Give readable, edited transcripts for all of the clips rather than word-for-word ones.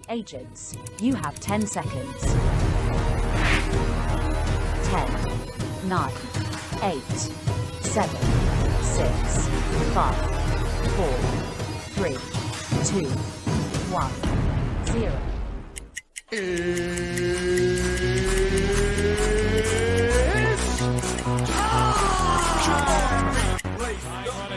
Agents, you have 10 seconds. 10, 9, 8, 7, 6, 5, 4, 3, 2, 1, 0.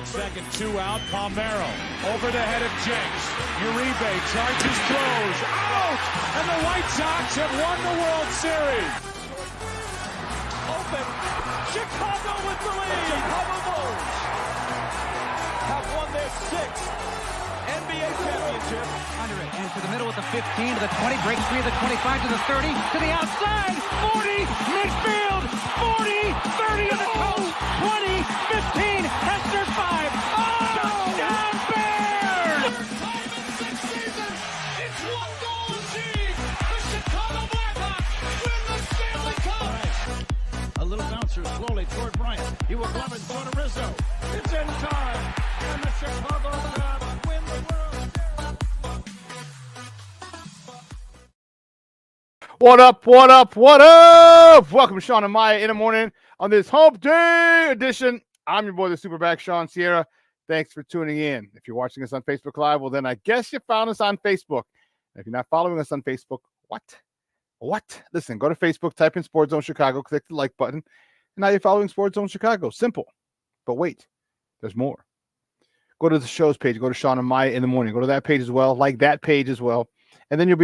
Second, 2 out. Palmero over the head of Jenks. Uribe charges, throws, out! And the White Sox have won the World Series. Open. Chicago with the lead. The Chicago Bulls have won their 6th NBA championship. Under it, and to the middle with the 15, to the 20, breaks free of the 25, to the 30, to the outside, 40, midfield, 40, 30 to the coast, 20, 15, Hester 5, touchdown Bears! It's one goal achieved. The Chicago Blackhawks win the Stanley Cup. A little bouncer slowly toward Bryant. He will glove it, throw to Rizzo. It's in time, and the Chicago Blackhawks win the World Series. What up, what up, what up? Welcome to Shawn and Maya in the morning on this Hump Day edition. I'm your boy, the SuperBack, Shawn Sierra. Thanks for tuning in. If you're watching us on Facebook Live, well, then I guess you found us on Facebook. If you're not following us on Facebook, what? Listen, go to Facebook, type in Sports Zone Chicago, click the like button, and now you're following Sports Zone Chicago. Simple. But wait, there's more. Go to the show's page. Go to Shawn and Maya in the morning. Go to that page as well. Like that page as well. And then you'll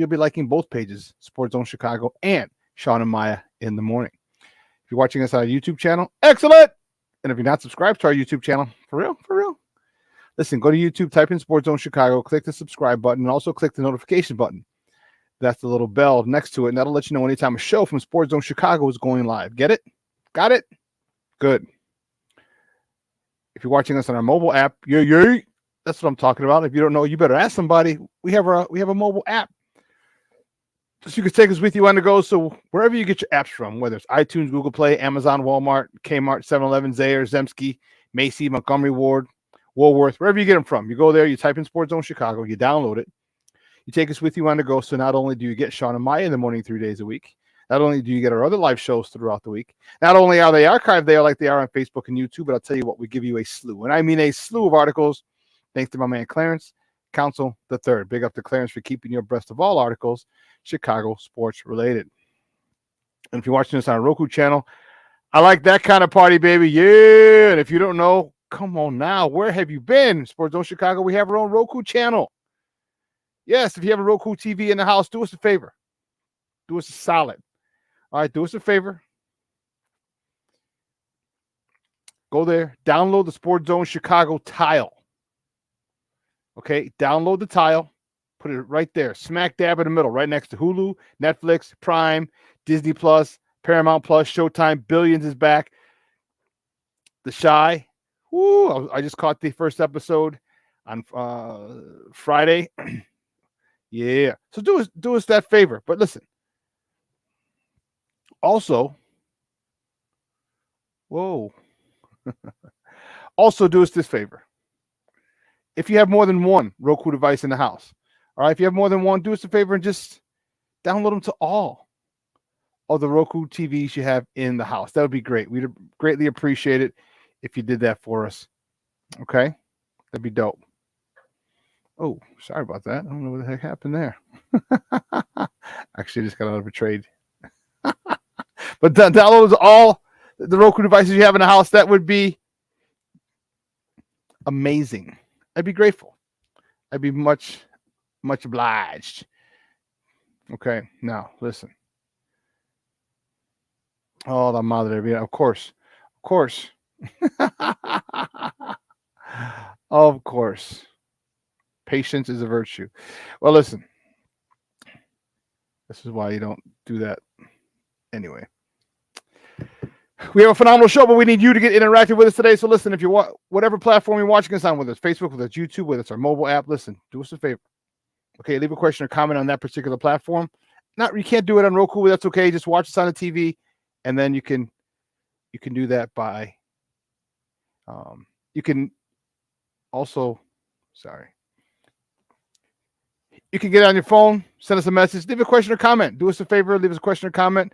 be liking both pages, Sports Zone Chicago and Shawn and Maya in the morning. If you're watching us on our YouTube channel, excellent. And if you're not subscribed to our YouTube channel, for real, listen, go to YouTube, type in Sports Zone Chicago, click the subscribe button, and also click the notification button. That's the little bell next to it, and that'll let you know anytime a show from Sports Zone Chicago is going live. Get it? Got it? Good. If you're watching us on our mobile app, yay. That's what I'm talking about. If you don't know, you better ask somebody. We have a mobile app. So you can take us with you on the go. So wherever you get your apps from, whether it's iTunes, Google Play, Amazon, Walmart, Kmart, 7-Eleven, Zayre, Zemsky, Macy, Montgomery Ward, Woolworth, wherever you get them from, you go there, you type in Sports Zone Chicago, you download it, you take us with you on the go. So not only do you get Shawn and Maya in the morning 3 days a week, not only do you get our other live shows throughout the week, not only are they archived there like they are on Facebook and YouTube, but I'll tell you what, we give you a slew. And I mean a slew of articles. Thanks to my man Clarence, Council the Third. Big up to Clarence for keeping you abreast of all articles Chicago sports related. And if you're watching this on a Roku channel, I like that kind of party, baby. Yeah. And if you don't know, come on now. Where have you been? Sports Zone Chicago, we have our own Roku channel. Yes, if you have a Roku TV in the house, do us a favor. Do us a solid. All right, do us a favor. Go there, download the Sports Zone Chicago tile. Okay, download the tile, put it right there, smack dab in the middle, right next to Hulu, Netflix, Prime, Disney Plus, Paramount Plus, Showtime, Billions is back. The Shy, I just caught the first episode on Friday. Yeah, so do us that favor. But listen, also, also do us this favor. If you have more than one Roku device in the house, all right, if you have more than one, do us a favor and just download them to all of the Roku TVs you have in the house. That would be great. We'd greatly appreciate it if you did that for us. Okay? That'd be dope. Oh, sorry about that. I don't know what the heck happened there. Actually, I just got out of a trade. But download all the Roku devices you have in the house. That would be amazing. I'd be grateful. I'd be much obliged. Okay, now listen. Oh, la madre mia. Of course. Of course. Patience is a virtue. Well, listen. This is why you don't do that anyway. We have a phenomenal show, but we need you to get interactive with us today. So listen, if you want, whatever platform you're watching us on, whether it's Facebook, whether it's YouTube, whether it's our mobile app, listen, do us a favor. Okay, leave a question or comment on that particular platform. You can't do it on Roku, but that's okay. Just watch us on the TV, and then you can do that by you can Also, sorry. You can get on your phone, send us a message, leave a question or comment. Do us a favor, leave us a question or comment,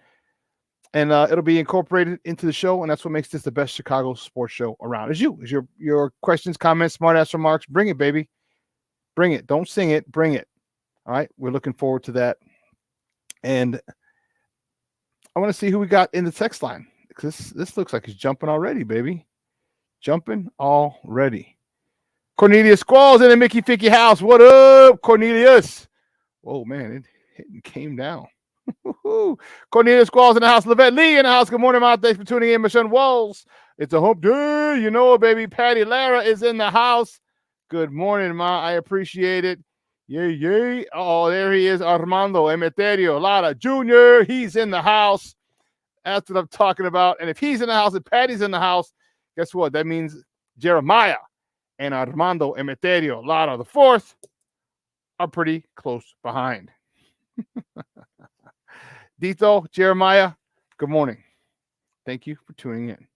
and it'll be incorporated into the show. And that's what makes this the best Chicago sports show around. Is your questions, comments, smart ass remarks. Bring it, baby. Bring it. Don't sing it. Bring it. All right. We're looking forward to that. And I want to see who we got in the text line. This looks like it's jumping already, baby. Jumping already. Cornelius Squalls in the Mickey Ficky house. What up, Cornelius? Oh, man, it hit and came down. Cornelius Squalls in the house. Levette Lee in the house. Good morning, Mom. Thanks for tuning in. Michelle Walls. It's a hump day. You know, baby. Patty Lara is in the house. Good morning, Ma. I appreciate it. Yay, yay. Oh, there he is. Armando Emeterio Lara Jr. He's in the house. That's what I'm talking about. And if he's in the house and Patty's in the house, guess what? That means Jeremiah and Armando Emeterio Lara the fourth are pretty close behind. Dito, Jeremiah, good morning. Thank you for tuning in.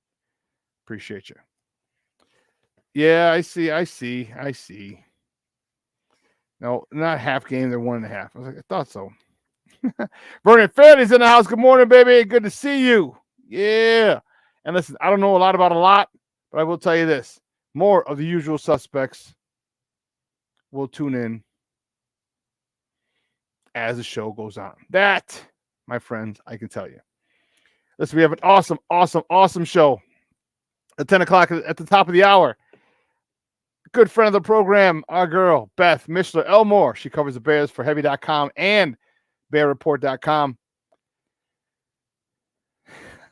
Appreciate you. Yeah, I see. No, not half game. They're 1.5. I was like, I thought so. Vernon Fairley's in the house. Good morning, baby. Good to see you. Yeah. And listen, I don't know a lot about a lot, but I will tell you this. More of the usual suspects will tune in as the show goes on. That, my friends, I can tell you. Listen, we have an awesome show at 10 o'clock at the top of the hour. Good friend of the program, our girl, Beth Mishler Elmore. She covers the Bears for Heavy.com and BearReport.com.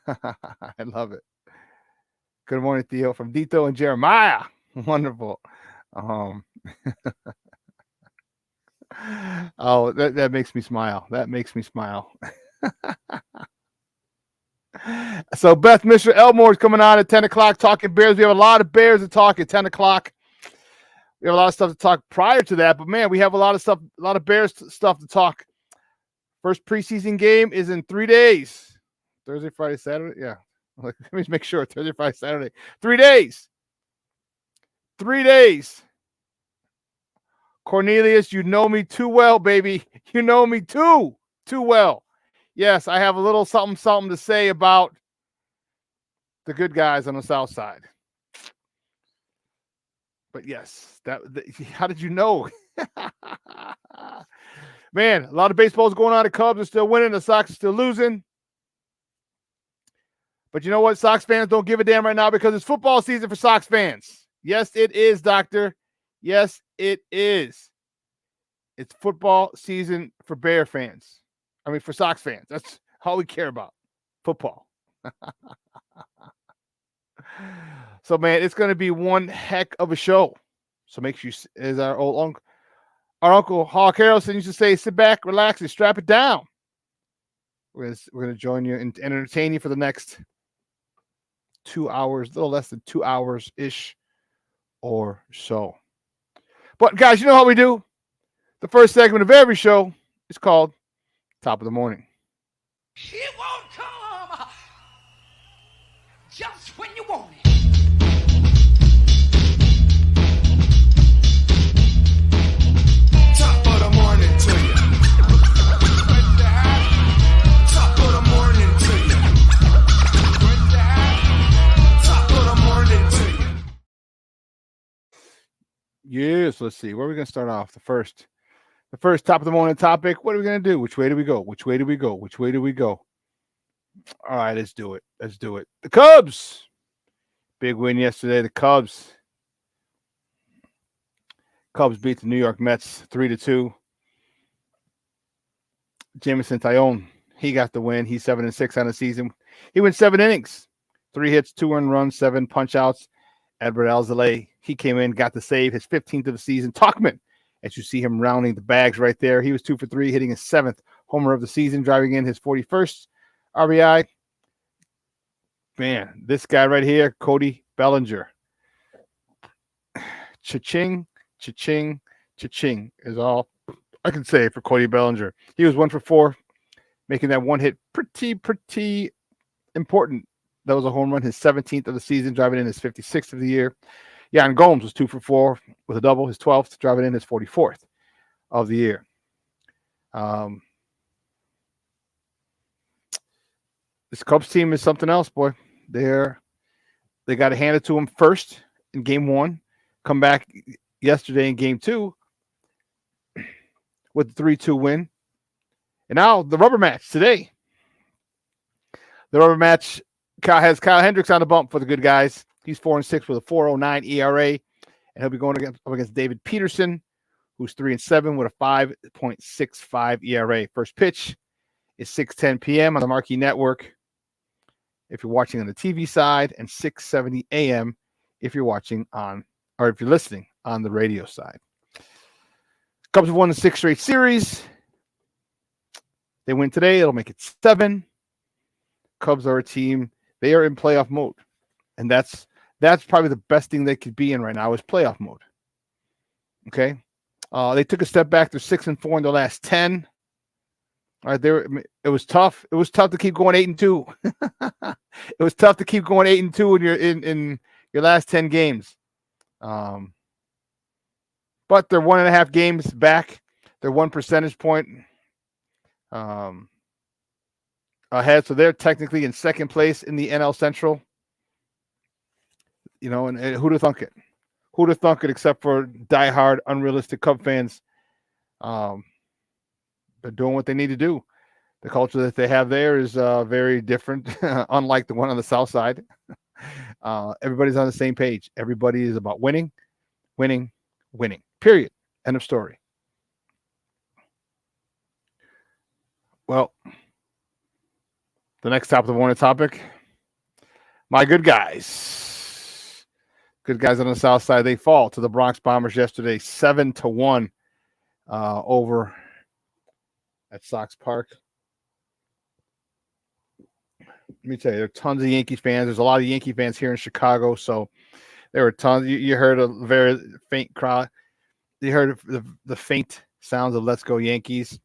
I love it. Good morning, Theo, from Dito and Jeremiah. Wonderful. Oh, that makes me smile. That makes me smile. So Beth Mishler Elmore is coming on at 10 o'clock talking Bears. We have a lot of Bears to talk at 10 o'clock. We have a lot of stuff to talk prior to that, but man, we have a lot of Bears stuff to talk. First preseason game is in 3 days. Thursday, Friday, Saturday. Yeah. Let me just make sure. Thursday, Friday, Saturday. 3 days. 3 days. Cornelius, you know me too well, baby. You know me too well. Yes, I have a little something to say about the good guys on the South Side. But yes, how did you know? Man, a lot of baseball is going on. The Cubs are still winning. The Sox are still losing. But you know what? Sox fans don't give a damn right now because it's football season for Sox fans. Yes, it is, Doctor. Yes, it is. It's football season for Bear fans. I mean, for Sox fans. That's all we care about. Football. So, man, it's going to be one heck of a show. So make sure, as our Uncle Hawk Harrelson used to say, sit back, relax, and strap it down. We're going to join you and entertain you for the next 2 hours, a little less than 2 hours-ish or so. But, guys, you know how we do. The first segment of every show is called Top of the Morning. It won't come just when you want it. Top of the morning to you. Top of the morning to you. Top of the morning to you. Yes, let's see. Where are we going to start off? The first top of the morning topic. What are we going to do? Which way do we go? Which way do we go? Which way do we go? All right, let's do it. Let's do it. The Cubs. Big win yesterday. The Cubs beat the New York Mets 3-2. Jameson Taillon, he got the win. He's 7-6 on the season. He went 7 innings, 3 hits, 2 earned runs, 7 punch outs. Edward Alzolay, he came in, got the save, his 15th of the season. Tuckman, as you see him rounding the bags right there, he was 2 for 3, hitting his 7th homer of the season, driving in his 41st RBI. Man, this guy right here, Cody Bellinger. Cha-ching, cha-ching, cha-ching is all I can say for Cody Bellinger. He was 1 for 4, making that one hit pretty important. That was a home run, his 17th of the season, driving in his 56th of the year. Yeah, and Gomes was 2 for 4 with a double, his 12th, driving in his 44th of the year. This Cubs team is something else, boy. They got to hand it to them first in game 1, come back yesterday in game 2 with the 3-2 win. And now the rubber match today. The rubber match has Kyle Hendricks on the bump for the good guys. He's 4-6 with a 4.09 ERA, and he'll be going up against David Peterson, who's 3-7 with a 5.65 ERA. First pitch is 6:10 p.m. on the Marquee Network if you're watching on the TV side, and 6:70 a.m. if you're watching on, or if you're listening on the radio side. Cubs have won the 6th straight series. They win today, it'll make it 7. Cubs are a team, they are in playoff mode. And that's probably the best thing they could be in right now is playoff mode. Okay? They took a step back. They're 6-4 in their last 10. All right, it was tough. It was tough to keep going 8-2. It was tough to keep going 8-2 in your last 10 games. But they're 1.5 games back. They're 1 percentage point ahead, so they're technically in second place in the NL Central. You know, and who'd have thunk it? Who'd have thunk it? Except for diehard, unrealistic Cub fans. They're doing what they need to do. The culture that they have there is very different, unlike the one on the South Side. Everybody's on the same page. Everybody is about winning, winning, winning. Period. End of story. Well, the next top of the morning topic, my good guys. Good guys on the South Side. They fall to the Bronx Bombers yesterday, 7-1 over at Sox Park. Let me tell you, there are tons of Yankee fans. There's a lot of Yankee fans here in Chicago, so there were tons. You heard a very faint crowd. You heard the faint sounds of "Let's Go Yankees."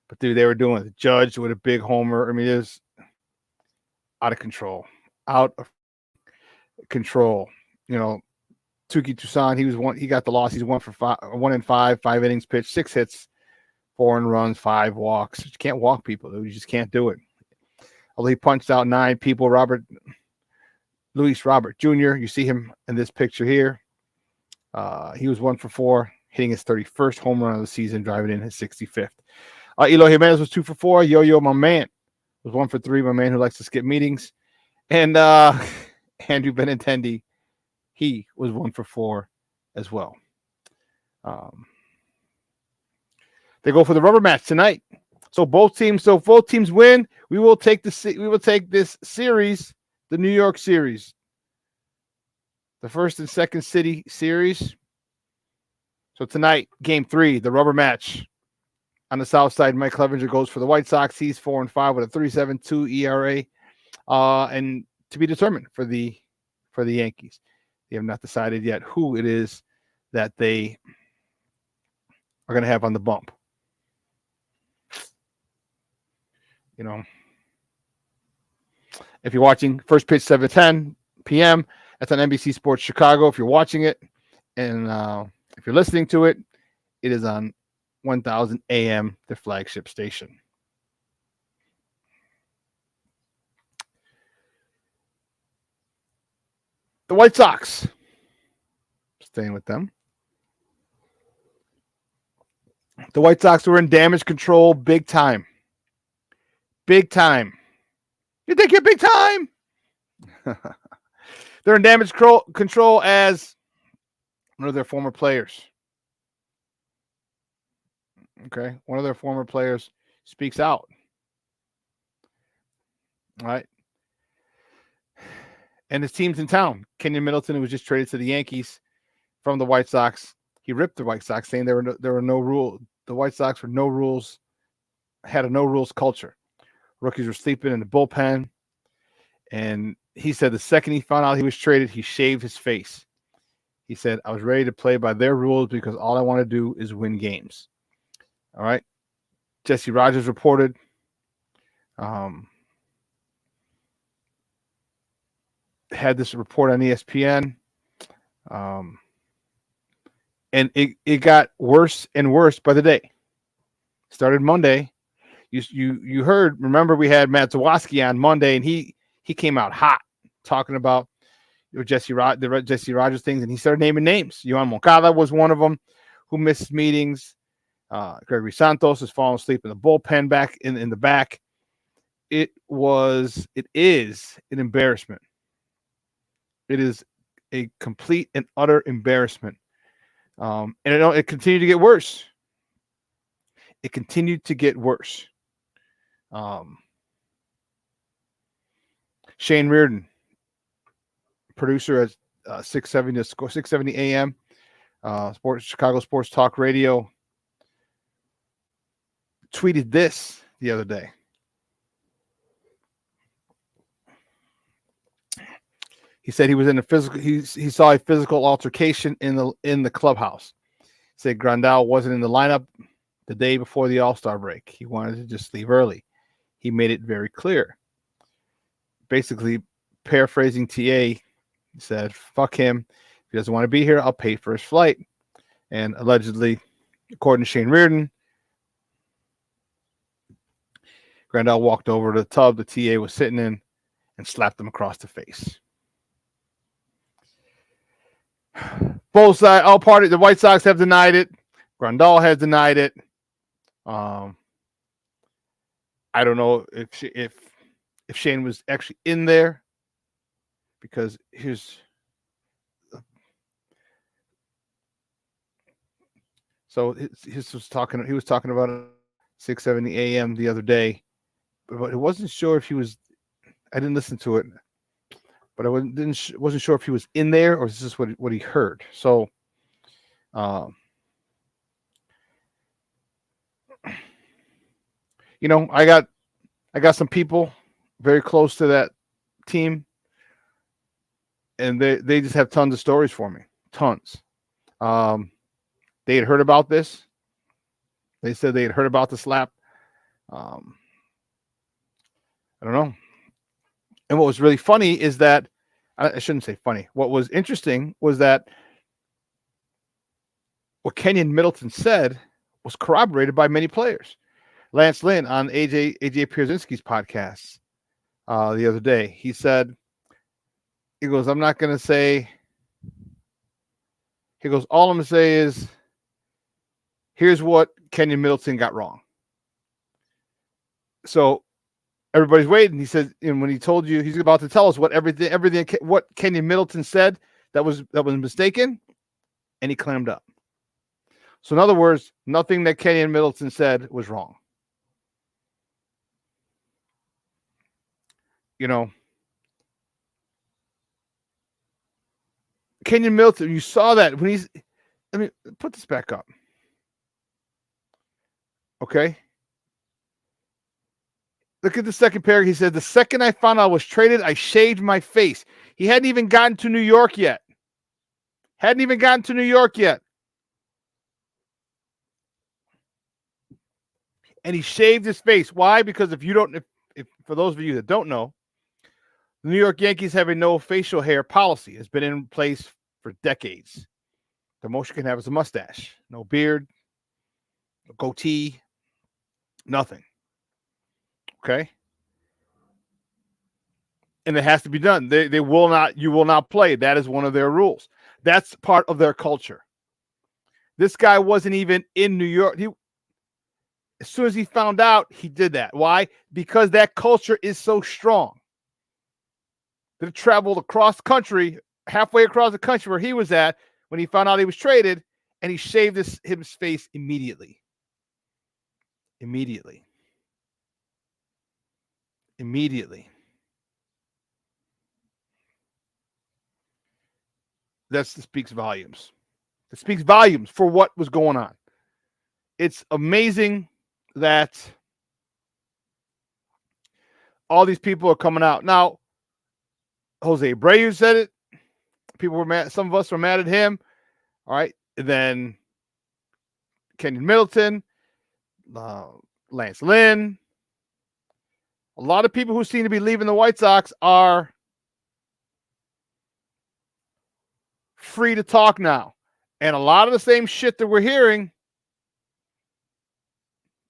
But dude, they were doing it. Judge with a big homer. I mean, it was out of control. Out of control. You know, Tuki Toussaint, he got the loss. He's 1 for 5, 5 innings pitched, 6 hits, 4 earned runs, 5 walks. You can't walk people, dude. You just can't do it. Although he punched out 9 people. Luis Robert Jr., you see him in this picture here. He was 1 for 4, hitting his 31st home run of the season, driving in his 65th. Eloy Jimenez was 2 for 4. Yo-Yo, my man, was 1 for 3. My man who likes to skip meetings. And Andrew Benintendi, he was 1 for 4 as well. They go for the rubber match tonight. So both teams win. We will take this series, the New York series, the first and second city series. So tonight, game 3, the rubber match. On the South Side, Mike Clevenger goes for the White Sox. He's 4-5 with a 3.72 ERA, and to be determined for the Yankees. They have not decided yet who it is that they are going to have on the bump. You know, if you're watching, first pitch 7:10 p.m. That's on NBC Sports Chicago. If you're watching it, and if you're listening to it, it is on 1000 AM, the flagship station. The White Sox, staying with them. The White Sox were in damage control big time. Big time. You think you're big time? They're in damage control as one of their former players. Okay, one of their former players speaks out. All right. And his team's in town. Kenyon Middleton, who was just traded to the Yankees from the White Sox, he ripped the White Sox, saying there were no rules. The White Sox were no rules, had a no rules culture. Rookies were sleeping in the bullpen. And he said the second he found out he was traded, he shaved his face. He said, I was ready to play by their rules because all I want to do is win games. All right. Jesse Rogers reported. Had this report on ESPN. And it got worse and worse by the day. Started Monday. You heard? Remember, we had Matt Zawoski on Monday, and he came out hot talking about the Jesse Rogers things, and he started naming names. Yohan Moncada was one of them who missed meetings. Gregory Santos is falling asleep in the bullpen back in the back. It is an embarrassment. It is a complete and utter embarrassment. And it continued to get worse. It continued to get worse. Shane Reardon, producer at 670 AM, Chicago Sports Talk Radio, tweeted this the other day. He said he was in a physical. He saw a physical altercation in the clubhouse. He said Grandal wasn't in the lineup the day before the All-Star break. He wanted to just leave early. He made it very clear. Basically, paraphrasing TA, he said, "Fuck him. If he doesn't want to be here, I'll pay for his flight." And allegedly, according to Shane Reardon, Grandal walked over to the tub the TA was sitting in and slapped him across the face. Both sides, all parties. The White Sox have denied it. Grandal has denied it. I don't know if Shane was actually in there, because his was talking. He was talking about 6:70 AM the other day, but I wasn't sure if he was. I didn't listen to it. But I wasn't sure if he was in there or is this what he heard. So, I got some people very close to that team, and they just have tons of stories for me, tons. They had heard about this. They said they had heard about the slap. I don't know. And what was really funny is that, I shouldn't say funny. What was interesting was that what Kenyon Middleton said was corroborated by many players. Lance Lynn on AJ Pierzynski's podcast the other day, he said, he goes, I'm not going to say, he goes, all I'm going to say is, here's what Kenyon Middleton got wrong. So, everybody's waiting. He said, and when he told you, he's about to tell us what everything what Kenyon Middleton said that was mistaken, and he clammed up. So in other words, nothing that Kenyon Middleton said was wrong. Kenyon Middleton, you saw that when let me put this back up. Okay. Look at the second paragraph. He said, the second I found out I was traded, I shaved my face. He hadn't even gotten to New York yet. And he shaved his face. Why? Because if for those of you that don't know, the New York Yankees have a no facial hair policy. It's been in place for decades. The most you can have is a mustache. No beard, no goatee, nothing. Okay. And it has to be done. You will not play. That is one of their rules. That's part of their culture. This guy wasn't even in New York. As soon as he found out, he did that. Why? Because that culture is so strong. That it traveled across the country, halfway across the country where he was at when he found out he was traded, and he shaved his face immediately. That speaks volumes. It speaks volumes for what was going on. It's amazing that all these people are coming out. Now, Jose Abreu said it. People were mad. Some of us were mad at him. All right. And then Kenyon Middleton, Lance Lynn. A lot of people who seem to be leaving the White Sox are free to talk now. And a lot of the same shit that we're hearing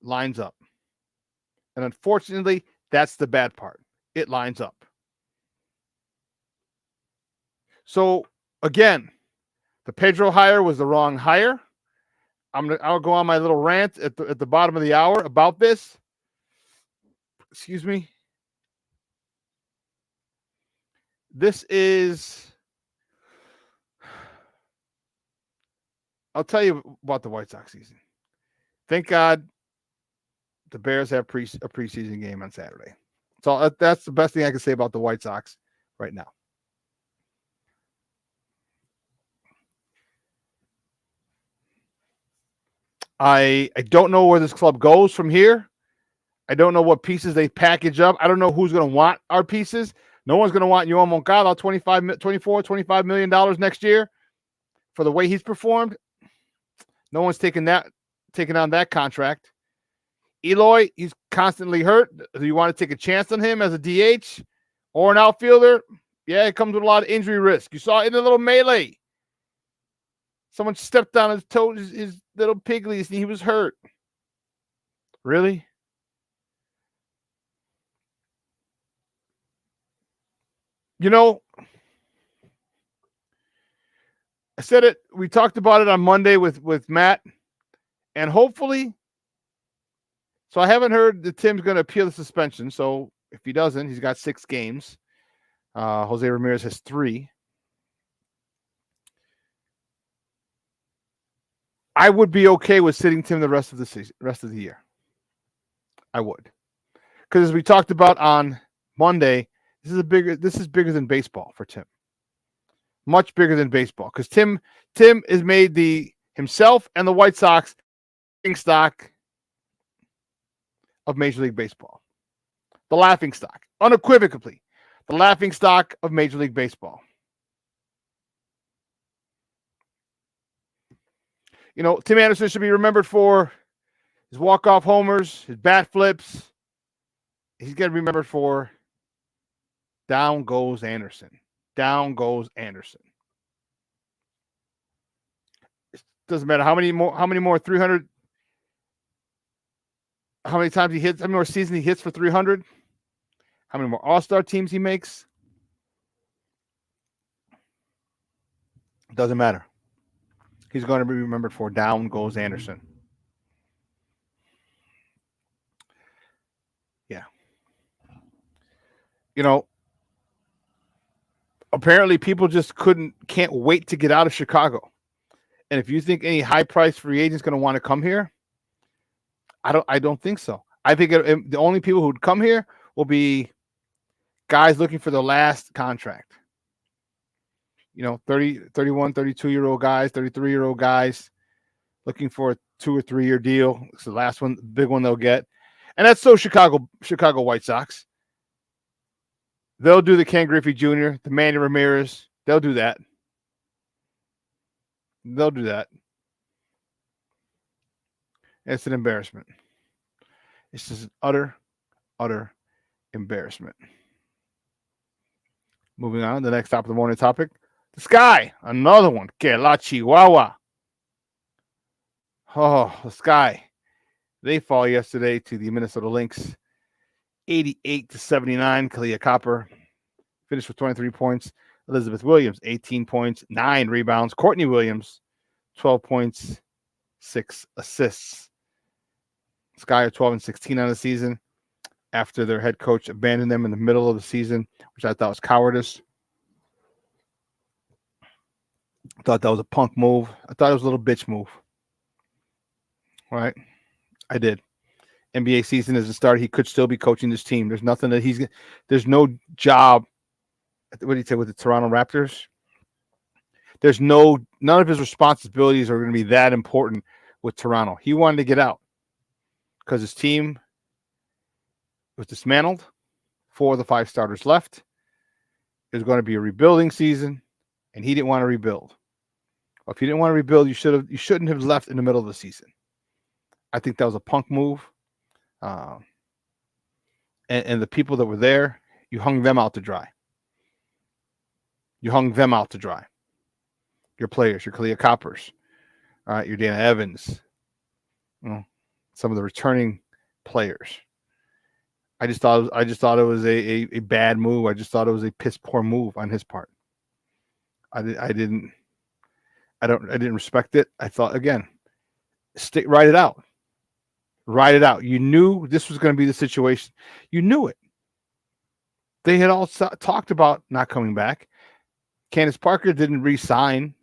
lines up. And unfortunately, that's the bad part. It lines up. So, again, the Pedro hire was the wrong hire. I'll go on my little rant at the bottom of the hour about this. Excuse me. This is, I'll tell you about the White Sox season. Thank God the Bears have a preseason game on Saturday. So that's the best thing I can say about the White Sox right now. I don't know where this club goes from here. I don't know what pieces they package up. I don't know who's going to want our pieces. No one's going to want Yohan Moncada $25 million next year for the way he's performed. No one's taking on that contract. Eloy, he's constantly hurt. Do you want to take a chance on him as a DH or an outfielder? Yeah, it comes with a lot of injury risk. You saw it in the little melee. Someone stepped on his toes, his little piglies, and he was hurt. Really? You know, I said it. We talked about it on Monday with Matt, and hopefully. So I haven't heard that Tim's going to appeal the suspension. So if he doesn't, he's got 6 games. Jose Ramirez has 3. I would be okay with sitting Tim the rest of the year. I would, because as we talked about on Monday, this is bigger than baseball for Tim. Much bigger than baseball, because Tim has made himself and the White Sox stock of Major League Baseball. The laughing stock, unequivocally, the laughing stock of Major League Baseball. You know, Tim Anderson should be remembered for his walk-off homers, his bat flips. He's going to be remembered for down goes Anderson. Down goes Anderson. It doesn't matter how many more 300, how many times he hits, how many more seasons he hits for 300, how many more All-Star teams he makes. It doesn't matter. He's going to be remembered for down goes Anderson. Yeah. You know, apparently people just can't wait to get out of Chicago. And if you think any high-priced free agent is going to want to come here, I don't think so. I think the only people who would come here will be guys looking for the last contract. You know, 30, 31, 32-year-old guys, 33-year-old guys looking for a 2 or 3 year deal. It's the last one, big one they'll get. And that's so Chicago White Sox. They'll do the Ken Griffey Jr., the Manny Ramirez. They'll do that. They'll do that. It's an embarrassment. It's just an utter embarrassment. Moving on, the next top of the morning topic. The Sky, another one. Que la Chihuahua. Oh, the Sky. They fall yesterday to the Minnesota Lynx. 88-79. Kalia Copper finished with 23 points. Elizabeth Williams, 18 points, 9 rebounds. Courtney Williams, 12 points, 6 assists. Sky are 12-16 on the season after their head coach abandoned them in the middle of the season, which I thought was cowardice. I thought that was a punk move. I thought it was a little bitch move. All right? I did. NBA season isn't started. He could still be coaching this team. There's nothing that there's no job. What did he say with the Toronto Raptors? There's none of his responsibilities are going to be that important with Toronto. He wanted to get out because his team was dismantled. 4 of the 5 starters left. It was going to be a rebuilding season, and he didn't want to rebuild. Well, if you didn't want to rebuild, you shouldn't have left in the middle of the season. I think that was a punk move. And the people that were there, you hung them out to dry. You hung them out to dry. your players, your Kalia Coppers, all right, your Dana Evans, some of the returning players. I just thought it was a bad move. I just thought it was a piss poor move on his part. I didn't respect it. I thought, again, ride it out. Ride it out. You knew this was going to be the situation. You knew it. They had all talked about not coming back. Candace Parker didn't re-sign.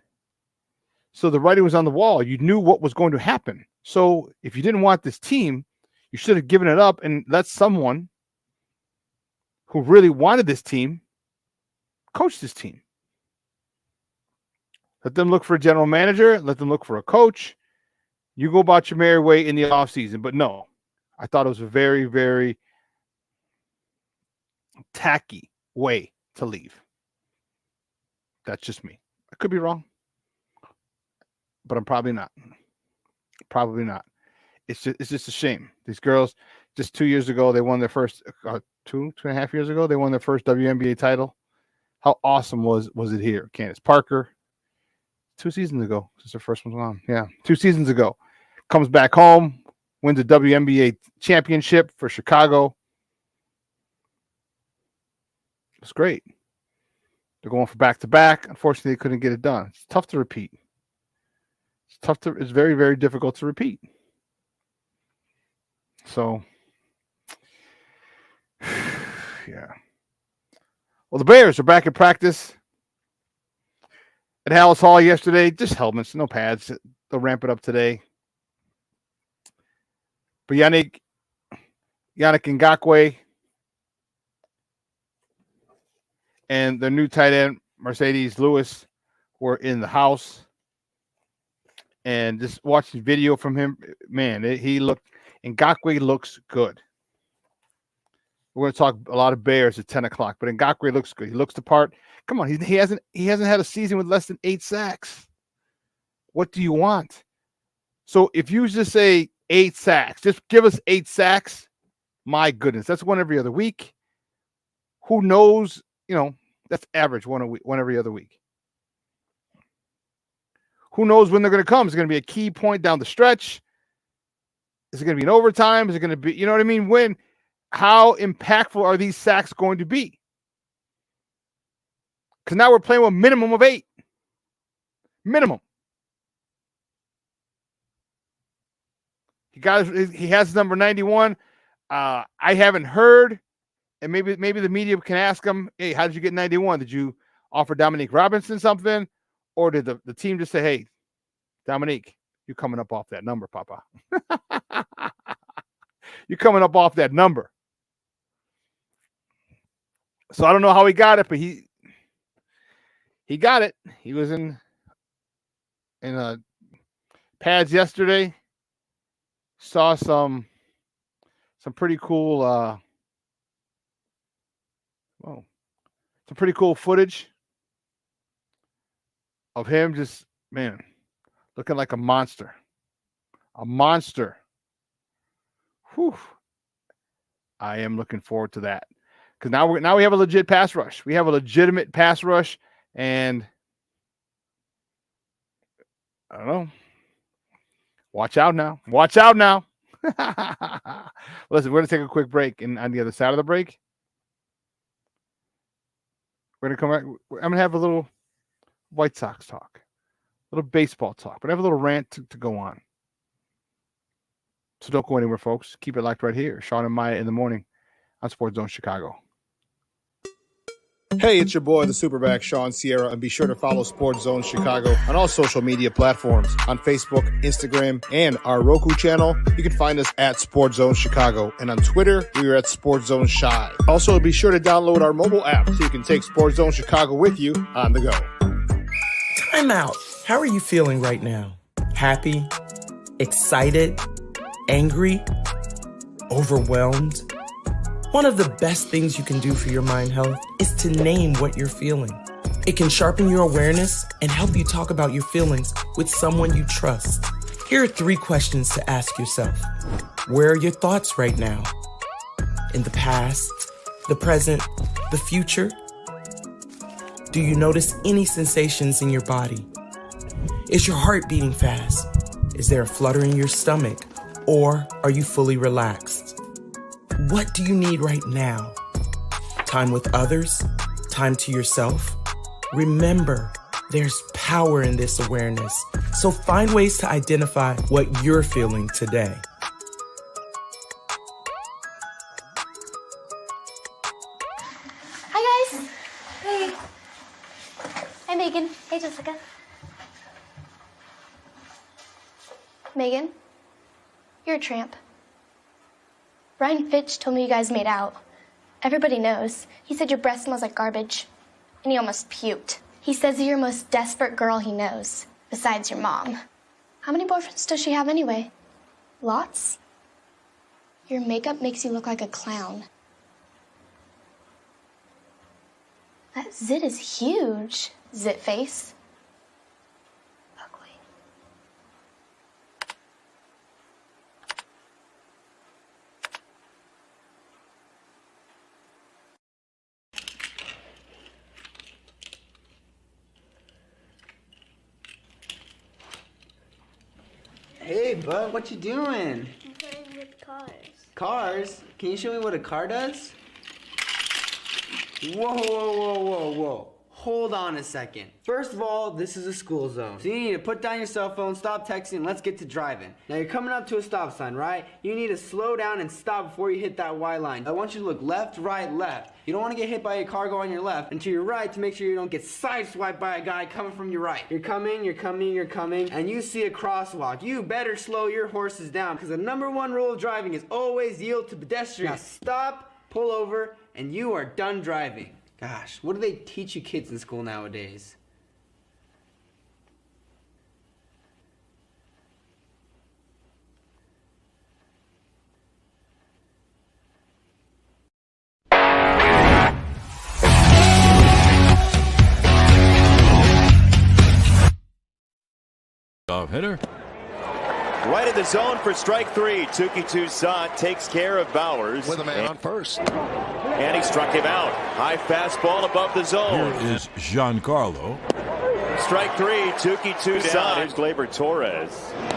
So the writing was on the wall. You knew what was going to happen. So if you didn't want this team, you should have given it up and let someone who really wanted this team coach this team. Let them look for a general manager. Let them look for a coach. You go about your merry way in the offseason. But no, I thought it was a very, very tacky way to leave. That's just me. I could be wrong, but I'm probably not. Probably not. It's just a shame. These girls, just 2 years ago, they won their first 2.5 years ago, they won their first WNBA title. How awesome was it here? Candace Parker, 2 seasons ago, since her first one's on. Yeah, 2 seasons ago. Comes back home, wins a WNBA championship for Chicago. It's great. They're going for back-to-back. Unfortunately, they couldn't get it done. It's tough to repeat. It's very, very difficult to repeat. So, yeah. Well, the Bears are back in practice at Hallis Hall yesterday. Just helmets, no pads. They'll ramp it up today. But Yannick Ngakoue and the new tight end, Mercedes Lewis, were in the house. And just watching video from him, man, Ngakoue looks good. We're going to talk a lot of Bears at 10 o'clock, but Ngakoue looks good. He looks the part. Come on, he hasn't had a season with less than 8 sacks. What do you want? So if you just say 8 sacks, just give us 8 sacks. My goodness, that's one every other week. Who knows? That's average, one every other week. Who knows when they're going to come? Is it going to be a key point down the stretch? Is it going to be in overtime? Is it going to be, you know what I mean? How impactful are these sacks going to be? Because now we're playing with a minimum of 8. Minimum. He has number 91. I haven't heard, and maybe the media can ask him, hey, how did you get 91? Did you offer Dominique Robinson something? Or did the team just say, hey, Dominique, you're coming up off that number, Papa. You're coming up off that number. So I don't know how he got it, but he got it. He was in pads yesterday. Saw some pretty cool some pretty cool footage of him just, man, looking like a monster. A monster. Whew. I am looking forward to that. Because now we have a legit pass rush. We have a legitimate pass rush, and I don't know. Watch out now. Watch out now. Listen, we're going to take a quick break, and on the other side of the break, we're going to come back. I'm going to have a little White Sox talk, a little baseball talk, but I have a little rant to go on. So don't go anywhere, folks. Keep it locked right here. Shawn and Maya in the morning on Sports Zone Chicago. Hey, it's your boy, the SuperBack, Shawn Sierra, and be sure to follow Sports Zone Chicago on all social media platforms, on Facebook, Instagram, and our Roku channel. You can find us at Sports Zone Chicago, and on Twitter, we are at Sports Zone Shy. Also, be sure to download our mobile app so you can take Sports Zone Chicago with you on the go. Time out. How are you feeling right now? Happy? Excited? Angry? Overwhelmed? One of the best things you can do for your mind health is to name what you're feeling. It can sharpen your awareness and help you talk about your feelings with someone you trust. Here are 3 questions to ask yourself. Where are your thoughts right now? In the past, the present, the future? Do you notice any sensations in your body? Is your heart beating fast? Is there a flutter in your stomach? Or are you fully relaxed? What do you need right now? Time with others? Time to yourself? Remember, there's power in this awareness. So find ways to identify what you're feeling today. Hi, guys. Hey. Hi, Megan. Hey, Jessica. Megan, you're a tramp. Ryan Fitch told me you guys made out. Everybody knows. He said your breath smells like garbage. And he almost puked. He says you're the most desperate girl he knows, besides your mom. How many boyfriends does she have anyway? Lots? Your makeup makes you look like a clown. That zit is huge, zit face. Ugly. Hey, bud, what you doing? I'm playing with cars. Cars? Can you show me what a car does? Whoa, whoa, whoa, whoa, whoa. Hold on a second. First of all, this is a school zone. So you need to put down your cell phone, stop texting, and let's get to driving. Now you're coming up to a stop sign, right? You need to slow down and stop before you hit that Y line. I want you to look left, right, left. You don't want to get hit by a car going on your left and to your right to make sure you don't get sideswiped by a guy coming from your right. You're coming, and you see a crosswalk. You better slow your horses down because the #1 rule of driving is always yield to pedestrians. Now stop, pull over, and you are done driving. Gosh, what do they teach you kids in school nowadays? Off hitter. Right in the zone for strike 3. Tukey Toussaint takes care of Bowers. With a man on first. And he struck him out. High fastball above the zone. Here is Giancarlo. Strike 3, Tukey Toussaint. Here's Gleyber Torres.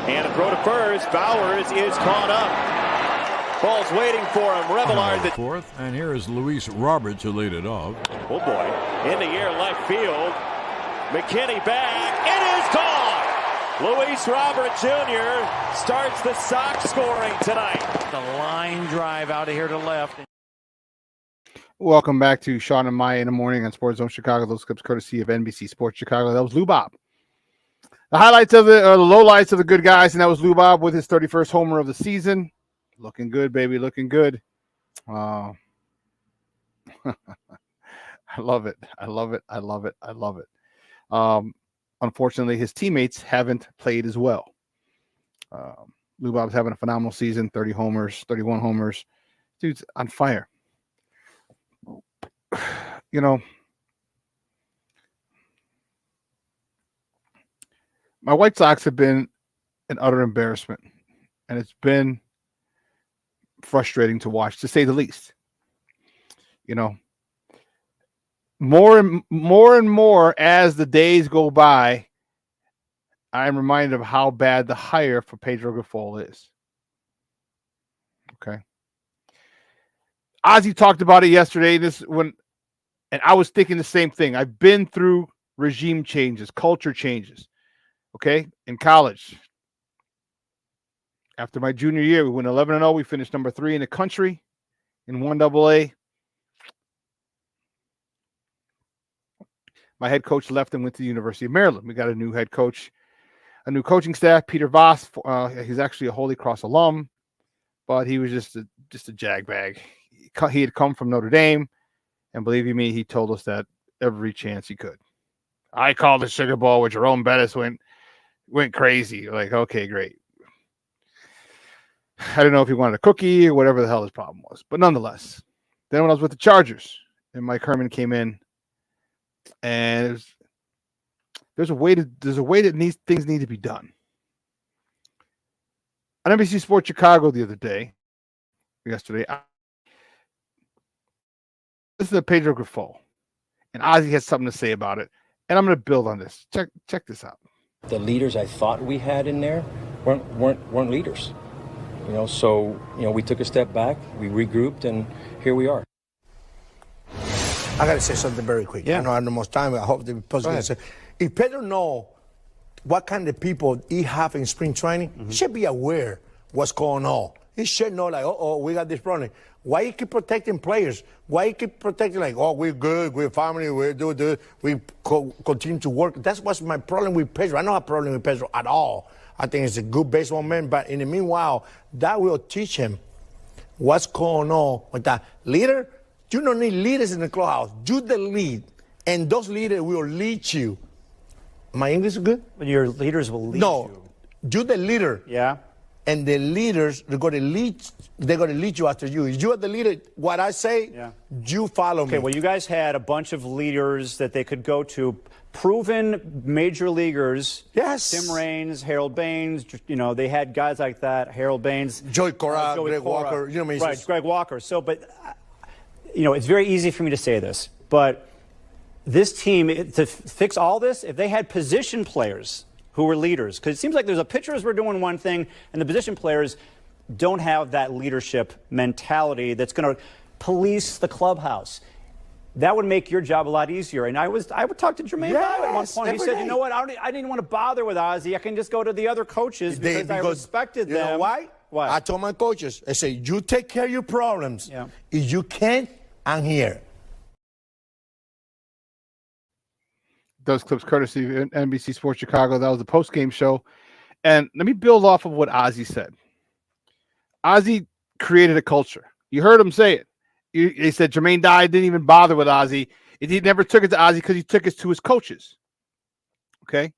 And a throw to first. Bowers is caught up. Ball's waiting for him. Revillard. The Fourth. And here is Luis Roberts who lead it off. Oh boy. In the air left field. McKinney back. It is gone. Luis Robert Jr. starts the Sox scoring tonight. The line drive out of here to left. Welcome back to Shawn and Maya in the morning on Sports Zone Chicago. Those clips courtesy of NBC Sports Chicago. That was Lou Bob. The highlights of the lowlights of the good guys, and that was Lou Bob with his 31st homer of the season. Looking good, baby, looking good. I love it. I love it. I love it. I love it. Unfortunately, his teammates haven't played as well. Lou Bob's having a phenomenal season, 30 homers, 31 homers. Dude's on fire. You know, my White Sox have been an utter embarrassment, and it's been frustrating to watch, to say the least. You know, more and more as the days go by, I'm reminded of how bad the hire for Pedro Grifol is. Okay. Ozzy talked about it yesterday. And I was thinking the same thing. I've been through regime changes, culture changes. Okay. In college. After my junior year, we went 11-0. We finished number 3 in the country in 1AA. My head coach left and went to the University of Maryland. We got a new head coach, a new coaching staff, Peter Voss. He's actually a Holy Cross alum, but he was just a jagbag. He had come from Notre Dame, and believe you me, he told us that every chance he could. I called the Sugar Bowl where Jerome Bettis went crazy. Like, okay, great. I don't know if he wanted a cookie or whatever the hell his problem was, but nonetheless. Then when I was with the Chargers, and Mike Herman came in, and there's a way that things need to be done. On NBC Sports Chicago yesterday, this is a Pedro Grifol, and Ozzy has something to say about it, and I'm going to build on this. Check this out. The leaders I thought we had in there weren't leaders. So we took a step back, we regrouped, and here we are. I got to say something very quick. Yeah. I don't have the most time. I hope the person can say. If Pedro know what kind of people he have in spring training, he should be aware what's going on. He should know, like, we got this problem. Why you keep protecting players? Why you keep protecting, like, we're good, we're family, we continue to work? That's what's my problem with Pedro. I don't have a problem with Pedro at all. I think he's a good baseball man, but in the meanwhile, that will teach him what's going on with that leader. You don't need leaders in the clubhouse. You the lead, and those leaders will lead you. My English is good? Your leaders will lead you. No, you the leader. Yeah. And the leaders, they're going to lead you after you. If you are the leader, what I say, you follow me. Okay, well, you guys had a bunch of leaders that they could go to, proven major leaguers. Yes. Tim Raines, Harold Baines, they had guys like that, Harold Baines. Joey Cora, Greg Walker. Right, Greg Walker. So, but, it's very easy for me to say this, but this team, to fix all this, if they had position players who were leaders, because it seems like there's pitchers were doing one thing, and the position players don't have that leadership mentality that's going to police the clubhouse. That would make your job a lot easier. And I would talk to Jermaine Bauer at one point. He said, you know what, I didn't want to bother with Ozzie. I can just go to the other coaches because I respected them. You know why? What? I told my coaches, I say, you take care of your problems. Yeah. If you can't, I'm here. Those clips courtesy of NBC Sports Chicago. That was the post-game show. And let me build off of what Ozzie said. Ozzie created a culture. You heard him say it. He said Jermaine Dye didn't even bother with Ozzie. He never took it to Ozzie because he took it to his coaches. Okay?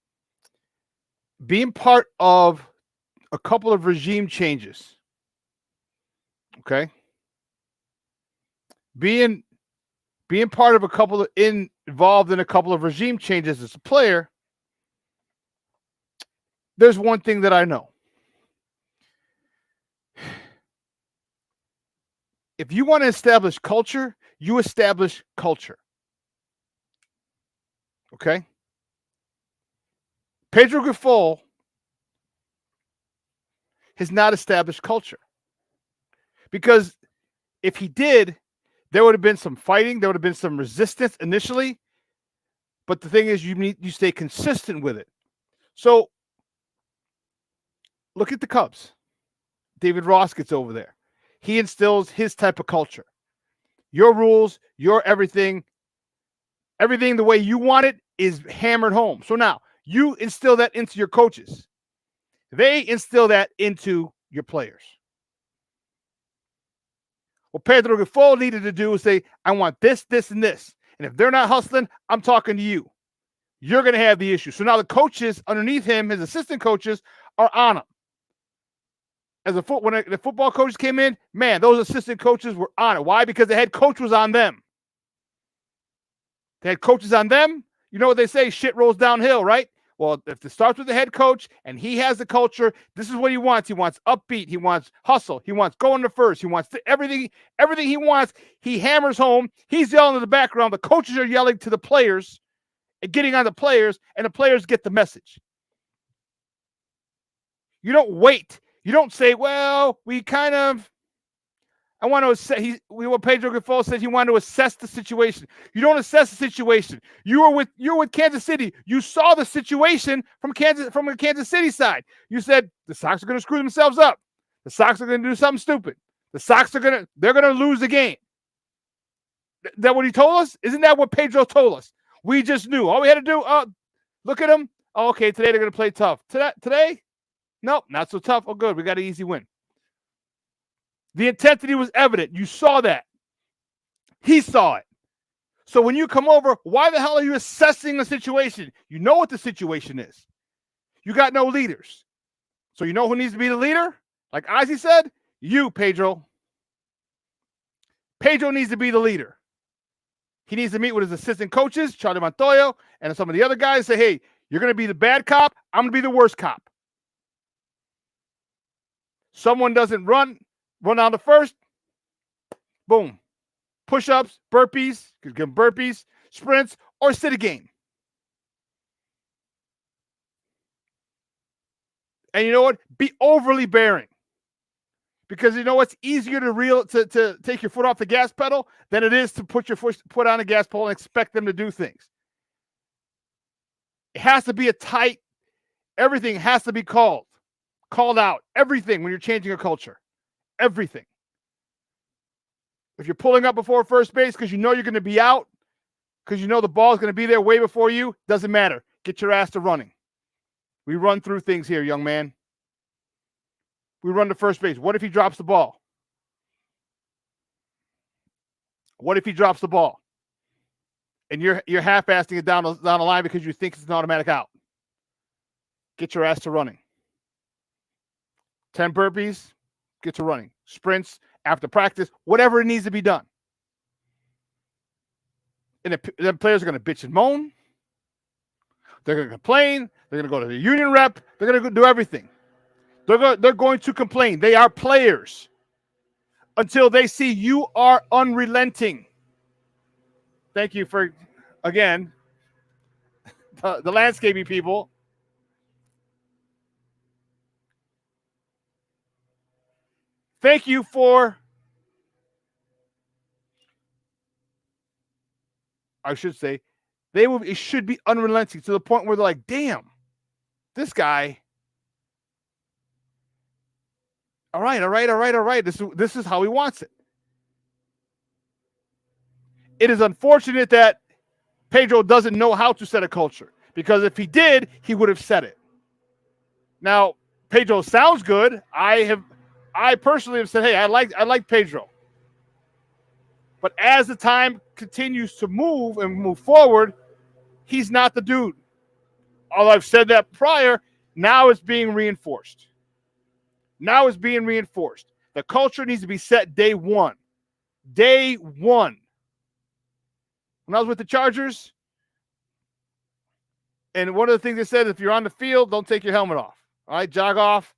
Being part of a couple of regime changes. Okay? Being part of a couple of involved in a couple of regime changes as a player, there's one thing that I know. If you want to establish culture, you establish culture. Okay? Pedro Grifol has not established culture. Because if he did, there would have been some fighting. There would have been some resistance initially. But the thing is, you stay consistent with it. So, look at the Cubs. David Ross gets over there. He instills his type of culture. Your rules, your everything the way you want it is hammered home. So now, you instill that into your coaches. They instill that into your players. What Pedro Grifol needed to do is say, I want this, this, and this. And if they're not hustling, I'm talking to you. You're going to have the issue. So now the coaches underneath him, his assistant coaches, are on him. When the football coaches came in, man, those assistant coaches were on it. Why? Because the head coach was on them. The head coach is on them. You know what they say? Shit rolls downhill, right? Well, if it starts with the head coach and he has the culture, this is what he wants. He wants upbeat. He wants hustle. He wants going to first. He wants everything he wants. He hammers home. He's yelling in the background. The coaches are yelling to the players and getting on the players, and the players get the message. You don't wait. You don't say, well, what Pedro Grifol said, he wanted to assess the situation. You don't assess the situation. You were with Kansas City. You saw the situation from the Kansas City side. You said the Sox are going to screw themselves up. The Sox are going to do something stupid. The Sox they're going to lose the game. That what he told us? Isn't that what Pedro told us? We just knew. All we had to do, look at them. Oh, okay, today they're going to play tough. Today? Nope, not so tough. Oh, good. We got an easy win. The intensity was evident. You saw that. He saw it. So when you come over, why the hell are you assessing the situation? You know what the situation is. You got no leaders. So you know who needs to be the leader? Like Ozzie said, you, Pedro. Pedro needs to be the leader. He needs to meet with his assistant coaches, Charlie Montoya, and some of the other guys, say, hey, you're going to be the bad cop. I'm going to be the worst cop. Someone doesn't run down to first, boom. Push-ups, burpees, sprints, or sit a game. And you know what? Be overly bearing. Because you know what's easier to take your foot off the gas pedal than it is to put your foot on the gas pedal and expect them to do things. It has to be a tight, everything has to be called out. Everything when you're changing a culture. Everything. If you're pulling up before first base because you know you're going to be out, because you know the ball is going to be there way before you, doesn't matter. Get your ass to running. We run through things here, young man. We run to first base. What if he drops the ball? What if he drops the ball? And you're half-assing it down the line because you think it's an automatic out. Get your ass to running. 10 burpees, get to running. Sprints, after practice, whatever it needs to be done. And the players are going to bitch and moan. They're going to complain. They're going to go to the union rep. They're going to do everything. They're going to complain. They are players until they see you are unrelenting. Thank you for, again, the landscaping people. Thank you for, I should say, it should be unrelenting to the point where they're like, damn, this guy. All right. This is how he wants it. It is unfortunate that Pedro doesn't know how to set a culture, because if he did, he would have said it. Now, Pedro sounds good. I personally have said, hey, I like Pedro. But as the time continues to move forward, he's not the dude. Although I've said that prior, now it's being reinforced. The culture needs to be set day one. Day one. When I was with the Chargers, and one of the things they said, if you're on the field, don't take your helmet off. All right, jog off.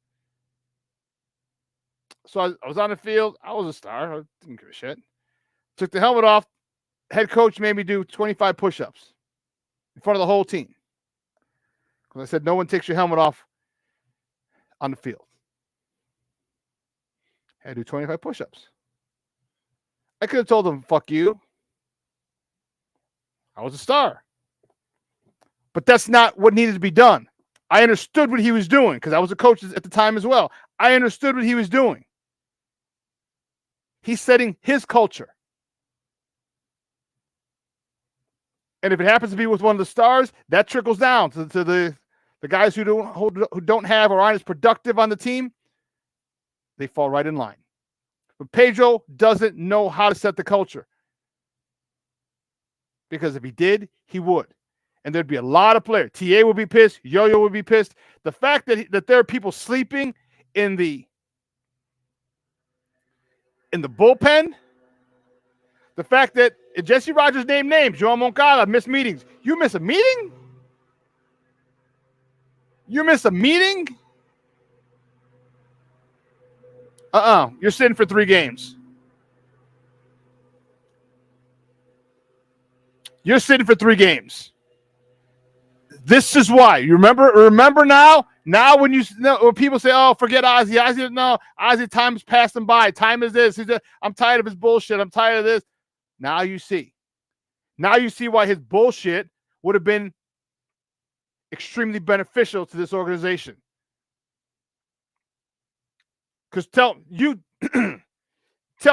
So I was on the field. I was a star. I didn't give a shit. Took the helmet off. Head coach made me do 25 push-ups in front of the whole team. Because I said, no one takes your helmet off on the field. I had to do 25 push-ups. I could have told them, fuck you. I was a star. But that's not what needed to be done. I understood what he was doing because I was a coach at the time as well. I understood what he was doing. He's setting his culture. And if it happens to be with one of the stars, that trickles down to the guys who don't have or aren't as productive on the team. They fall right in line. But Pedro doesn't know how to set the culture. Because if he did, he would. And there'd be a lot of players. TA would be pissed. Yo-Yo would be pissed. The fact that there are people sleeping in the bullpen. The fact that Jesse Rogers named names. João Moncada missed meetings. You miss a meeting? You miss a meeting? You're sitting for 3 games. You're sitting for 3 games. This is why. You remember now? Now when people say, oh, forget Ozzy. Ozzy, time's passing by. Time is this. I'm tired of his bullshit. I'm tired of this. Now you see. Now you see why his bullshit would have been extremely beneficial to this organization. Because tell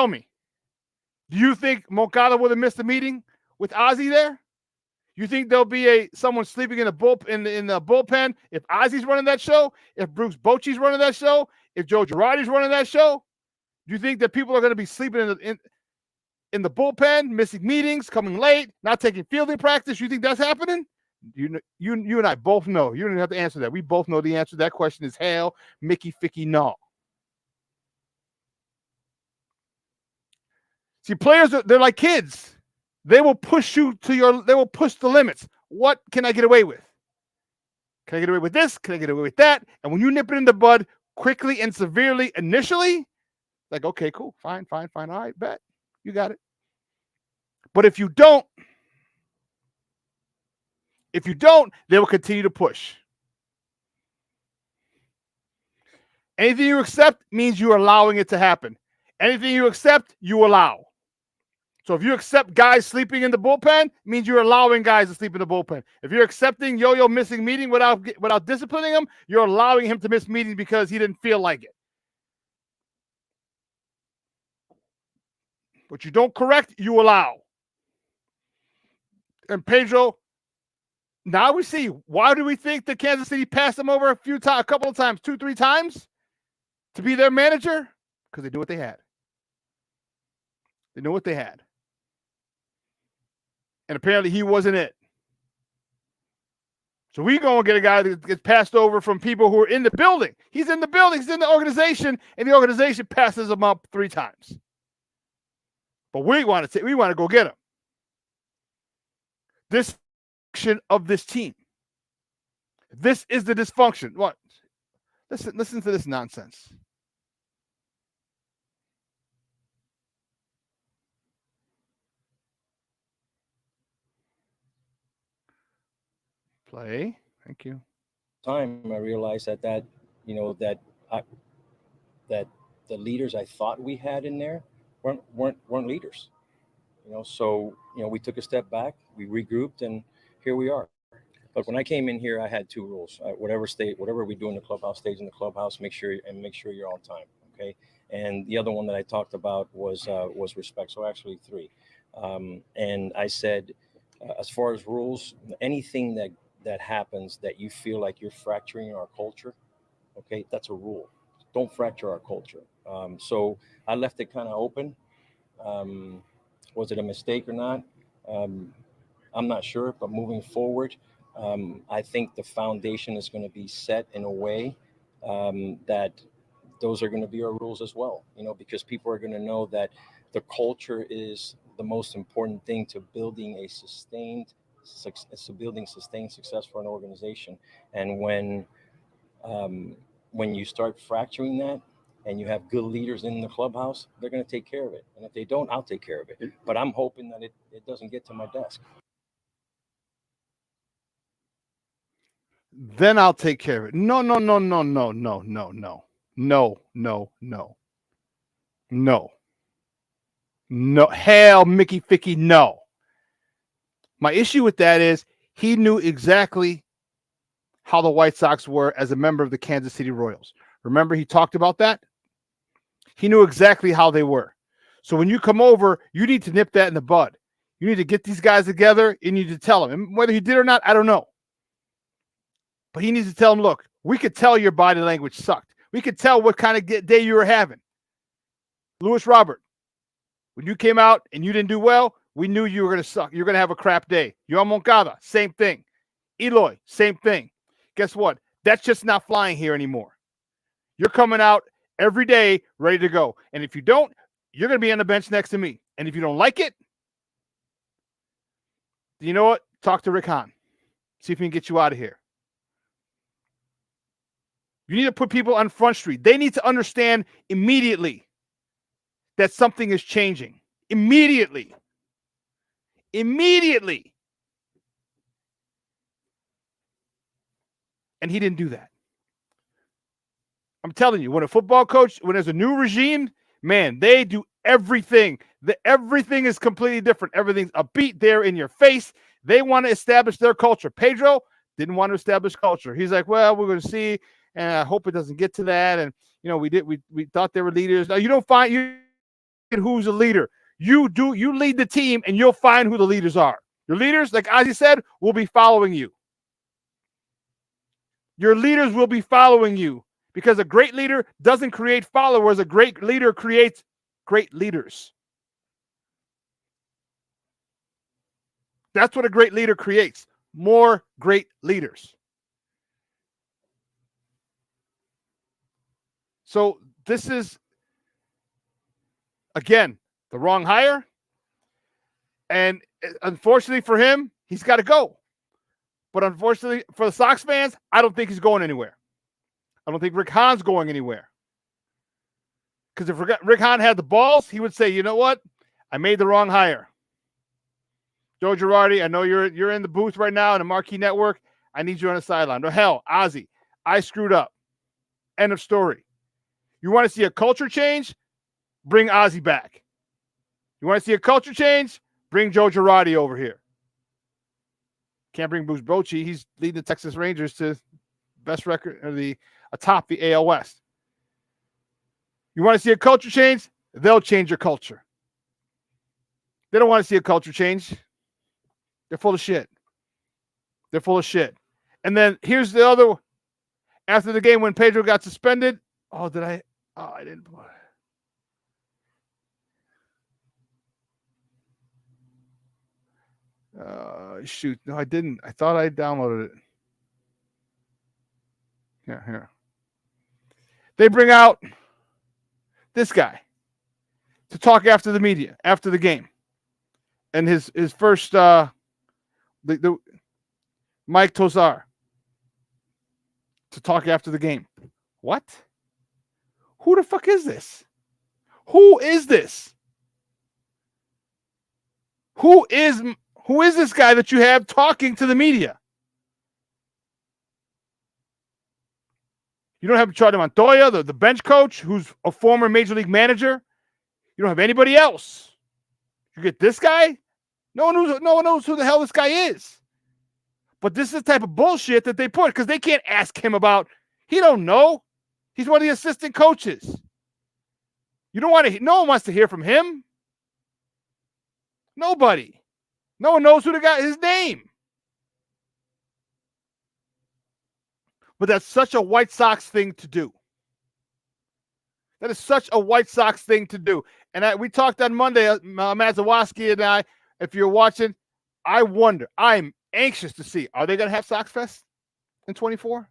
me, do you think Moncada would have missed a meeting with Ozzy there? You think there'll be someone sleeping in the bullpen if Ozzy's running that show? If Bruce Bochy's running that show? If Joe Girardi's running that show? Do you think that people are going to be sleeping in the bullpen, missing meetings, coming late, not taking fielding practice? You think that's happening? You and I both know. You don't even have to answer that. We both know the answer to that question is hell, Mickey, Ficky, no. See, players, they're like kids. They will push you they will push the limits. What can I get away with? Can I get away with this? Can I get away with that? And when you nip it in the bud quickly and severely initially, like, okay, cool, fine. All right, bet. You got it. But if you don't, they will continue to push. Anything you accept means you're allowing it to happen. Anything you accept, you allow. So if you accept guys sleeping in the bullpen, it means you're allowing guys to sleep in the bullpen. If you're accepting Yo-Yo missing meeting without disciplining him, you're allowing him to miss meetings because he didn't feel like it. What you don't correct, you allow. And Pedro, now we see, why do we think that Kansas City passed him over a couple of times, 2-3 times to be their manager? Because they knew what they had. They knew what they had. And apparently he wasn't it. So we going to get a guy that gets passed over from people who are in the building. He's in the building. He's in the organization, and the organization passes him up 3 times. But we want to go get him. This function of this team. This is the dysfunction. What? Listen to this nonsense. Play. Thank you. Time I realized that the leaders I thought we had in there weren't leaders. So we took a step back, we regrouped, and here we are. But when I came in here, I had 2 rules: whatever we do in the clubhouse stays in the clubhouse. Make sure you're on time, okay? And the other one that I talked about was respect. So actually 3. And I said, as far as rules, anything that happens that you feel like you're fracturing our culture, okay, that's a rule. Don't fracture our culture. So I left it kind of open. Was it a mistake or not? I'm not sure, but moving forward, I think the foundation is going to be set in a way that those are going to be our rules as well, because people are going to know that the culture is the most important thing to building sustained success for an organization. And when you start fracturing that and you have good leaders in the clubhouse, they're going to take care of it. And if they don't, I'll take care of it. But I'm hoping that it doesn't get to my desk. Then I'll take care of it. No. No. Hell, Mickey Ficky, no. My issue with that is he knew exactly how the White Sox were as a member of the Kansas City Royals. Remember, he talked about that? He knew exactly how they were. So when you come over, you need to nip that in the bud. You need to get these guys together and you need to tell them. And whether he did or not, I don't know. But he needs to tell them, look, we could tell your body language sucked. We could tell what kind of day you were having. Louis Robert, when you came out and you didn't do well, we knew you were going to suck. You're going to have a crap day. Yohan Moncada, same thing. Eloy, same thing. Guess what? That's just not flying here anymore. You're coming out every day ready to go. And if you don't, you're going to be on the bench next to me. And if you don't like it, you know what? Talk to Rick Hahn. See if we can get you out of here. You need to put people on Front Street. They need to understand immediately that something is changing. Immediately. And he didn't do that. I'm telling you, when a football coach, when there's a new regime, man, they do everything. Everything is completely different. Everything's a beat there in your face. They want to establish their culture. Pedro didn't want to establish culture. He's like, well, we're going to see, and I hope it doesn't get to that. And we thought they were leaders. Now you don't find who's a leader. You lead the team, and you'll find who the leaders are. Your leaders, like Ozzy said, will be following you. Your leaders will be following you because a great leader doesn't create followers. A great leader creates great leaders. That's what a great leader creates. More great leaders. So this is, again, the wrong hire. And unfortunately for him, he's got to go. But unfortunately for the Sox fans, I don't think he's going anywhere. I don't think Rick Hahn's going anywhere. Because if Rick Hahn had the balls, he would say, you know what? I made the wrong hire. Joe Girardi, I know you're in the booth right now in the Marquee Network. I need you on the sideline. No, hell, Ozzy, I screwed up. End of story. You want to see a culture change? Bring Ozzy back. You want to see a culture change? Bring Joe Girardi over here. Can't bring Bruce Bochy. He's leading the Texas Rangers to best record or atop the AL West. You want to see a culture change? They'll change your culture. They don't want to see a culture change. They're full of shit. They're full of shit. And then here's the other. After the game when Pedro got suspended. Oh, did I? Oh, I didn't. Shoot. No, I didn't. I thought I downloaded it. Here. They bring out this guy to talk after the media, after the game. And his first the Mike Tozar to talk after the game. What? Who the fuck is this? Who is this? Who is this guy that you have talking to the media? You don't have Charlie Montoya, the bench coach, who's a former major league manager. You don't have anybody else. You get this guy? No one knows who the hell this guy is. But this is the type of bullshit that they put because they can't ask him about. He don't know. He's one of the assistant coaches. You don't want to. No one wants to hear from him. Nobody. No one knows who the guy. His name. But that's such a White Sox thing to do. That is such a White Sox thing to do. And we talked on Monday, Mazawoski and I. If you're watching, I wonder. I'm anxious to see. Are they going to have Sox Fest in 24?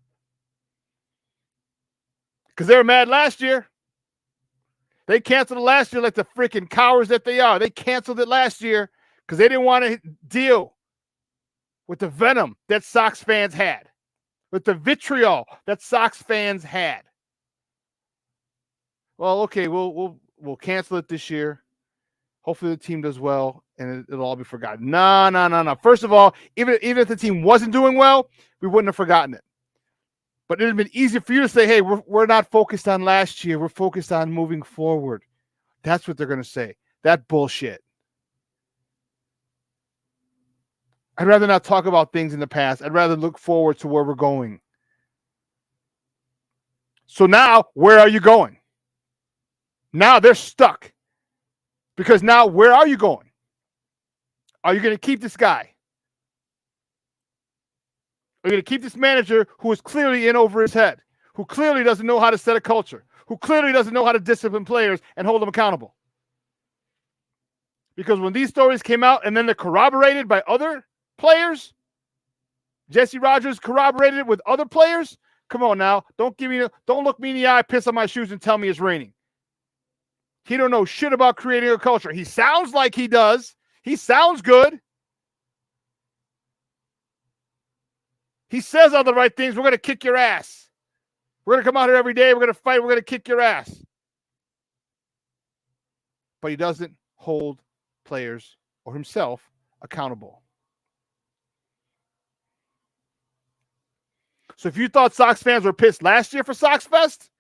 Because they were mad last year. They canceled it last year like the freaking cowards that they are. They canceled it last year because they didn't want to deal with the venom that Sox fans had, with the vitriol that Sox fans had. Well, okay, we'll cancel it this year. Hopefully the team does well, and it'll all be forgotten. No. First of all, even if the team wasn't doing well, we wouldn't have forgotten it. But it would have been easier for you to say, hey, we're not focused on last year. We're focused on moving forward. That's what they're going to say. That bullshit. I'd rather not talk about things in the past. I'd rather look forward to where we're going. So now, where are you going? Now they're stuck. Because now, where are you going? Are you going to keep this guy? Are you going to keep this manager who is clearly in over his head, who clearly doesn't know how to set a culture, who clearly doesn't know how to discipline players and hold them accountable? Because when these stories came out and then they're corroborated by other players, Jesse Rogers corroborated it with other players. Come on now, don't look me in the eye, piss on my shoes, and tell me it's raining. He don't know shit about creating a culture. He sounds like he does. He sounds good. He says all the right things. We're going to kick your ass. We're going to come out here every day. We're going to fight. We're going to kick your ass. But he doesn't hold players or himself accountable. So if you thought Sox fans were pissed last year for Sox Fest,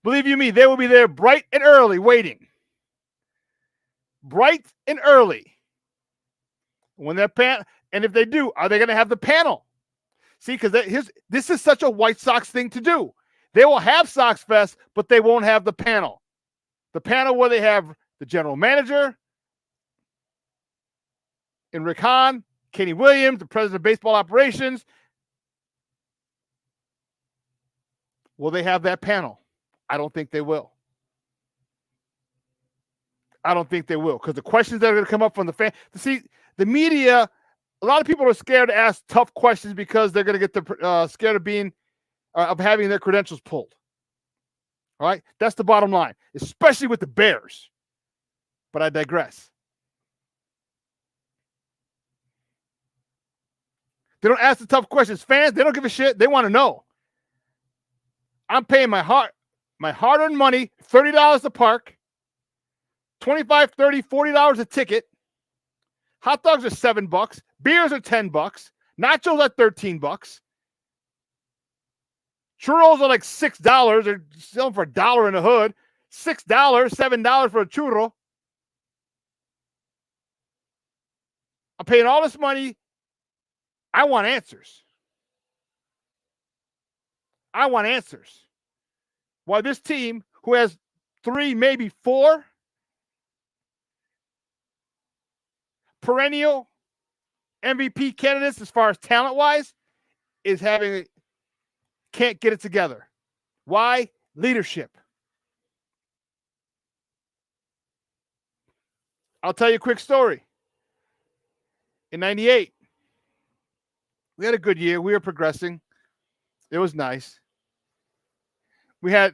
believe you me, they will be there bright and early waiting. Bright and early. When that and if they do, are they going to have the panel? See, because this is such a White Sox thing to do. They will have Sox Fest, but they won't have the panel. The panel where they have the general manager, and Rick Hahn, Kenny Williams, the president of baseball operations. Will they have that panel? I don't think they will. I don't think they will, because the questions that are going to come up from the fan. See, the media, a lot of people are scared to ask tough questions because they're going to get scared of being of having their credentials pulled. All right, that's the bottom line, especially with the Bears. But I digress. They don't ask the tough questions. Fans, they don't give a shit. They want to know. I'm paying my hard-earned money, $30 a park, $25, $30, $40 a ticket. Hot dogs are $7. Beers are $10. Nachos are $13. Churros are like $6. They're selling for $1 in the hood. $6, $7 for a churro. I'm paying all this money. I want answers. I want answers. Why this team, who has 3, maybe 4 perennial MVP candidates as far as talent-wise, can't get it together. Why? Leadership. I'll tell you a quick story. In 98, we had a good year. We were progressing. It was nice. We had,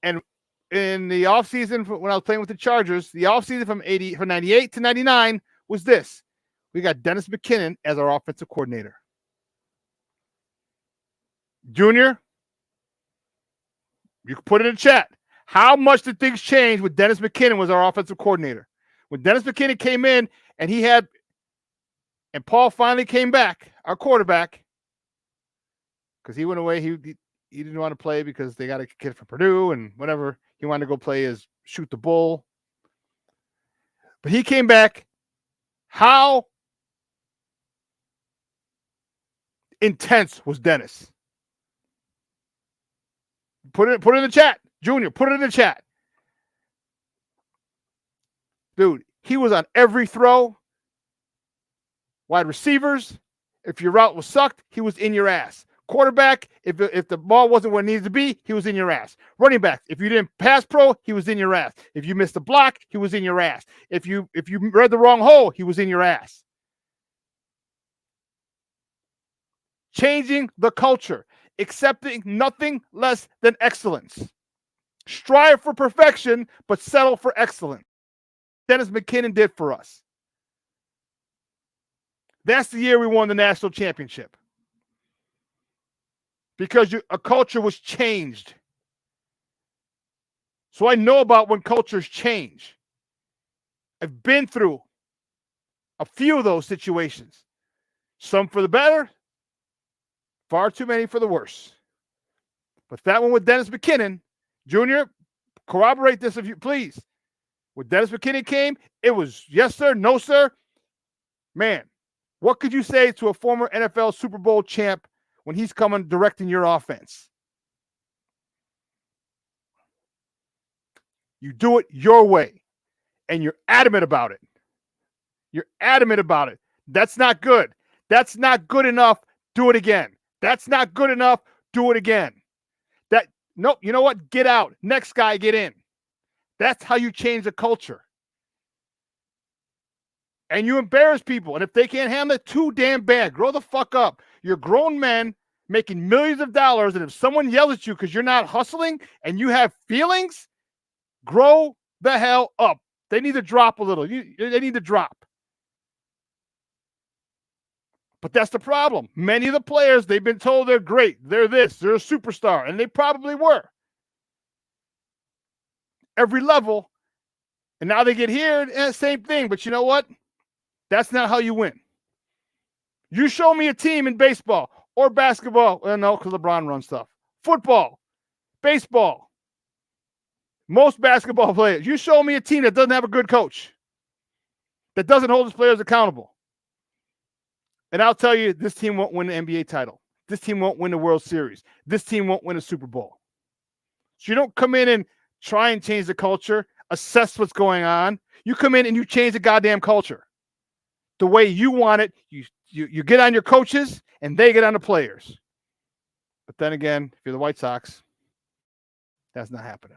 and in the offseason, when I was playing with the Chargers, the offseason from 98 to 99 was this. We got Dennis McKinnon as our offensive coordinator. Junior, you can put it in chat. How much did things change when Dennis McKinnon was our offensive coordinator? When Dennis McKinnon came in and Paul finally came back, our quarterback, because he went away. He didn't want to play because they got a kid from Purdue and whatever. He wanted to go play as shoot the bull. But he came back. How intense was Dennis? Put it in the chat. Junior, put it in the chat. Dude, he was on every throw. Wide receivers, if your route was sucked, he was in your ass. Quarterback, if the ball wasn't where it needed to be, he was in your ass. Running back, if you didn't pass pro, he was in your ass. If you missed a block, he was in your ass. If you read the wrong hole, he was in your ass. Changing the culture, accepting nothing less than excellence. Strive for perfection, but settle for excellence. Dennis McKinnon did for us. That's the year we won the national championship. Because a culture was changed. So I know about when cultures change. I've been through a few of those situations. Some for the better, far too many for the worse. But that one with Dennis McKinnon, Junior, corroborate this if you please. When Dennis McKinnon came, it was yes, sir, no, sir. Man, what could you say to a former NFL Super Bowl champ when he's coming directing your offense? You do it your way, and you're adamant about it. You're adamant about it. That's not good. That's not good enough. Do it again. That's not good enough. Do it again. Nope. You know what? Get out. Next guy, get in. That's how you change the culture. And you embarrass people. And if they can't handle it, too damn bad. Grow the fuck up. You're grown men making millions of dollars. And if someone yells at you because you're not hustling and you have feelings, grow the hell up. They need to drop a little. They need to drop. But that's the problem. Many of the players, they've been told they're great. They're this. They're a superstar. And they probably were. Every level. And now they get here, same thing. But you know what? That's not how you win. You show me a team in baseball or basketball. Well, no, because LeBron runs stuff. Football, baseball, most basketball players. You show me a team that doesn't have a good coach, that doesn't hold its players accountable. And I'll tell you, this team won't win the NBA title. This team won't win the World Series. This team won't win a Super Bowl. So you don't come in and try and change the culture, assess what's going on. You come in and you change the goddamn culture. The way you want it, you get on your coaches and they get on the players. But then again, if you're the White Sox, that's not happening.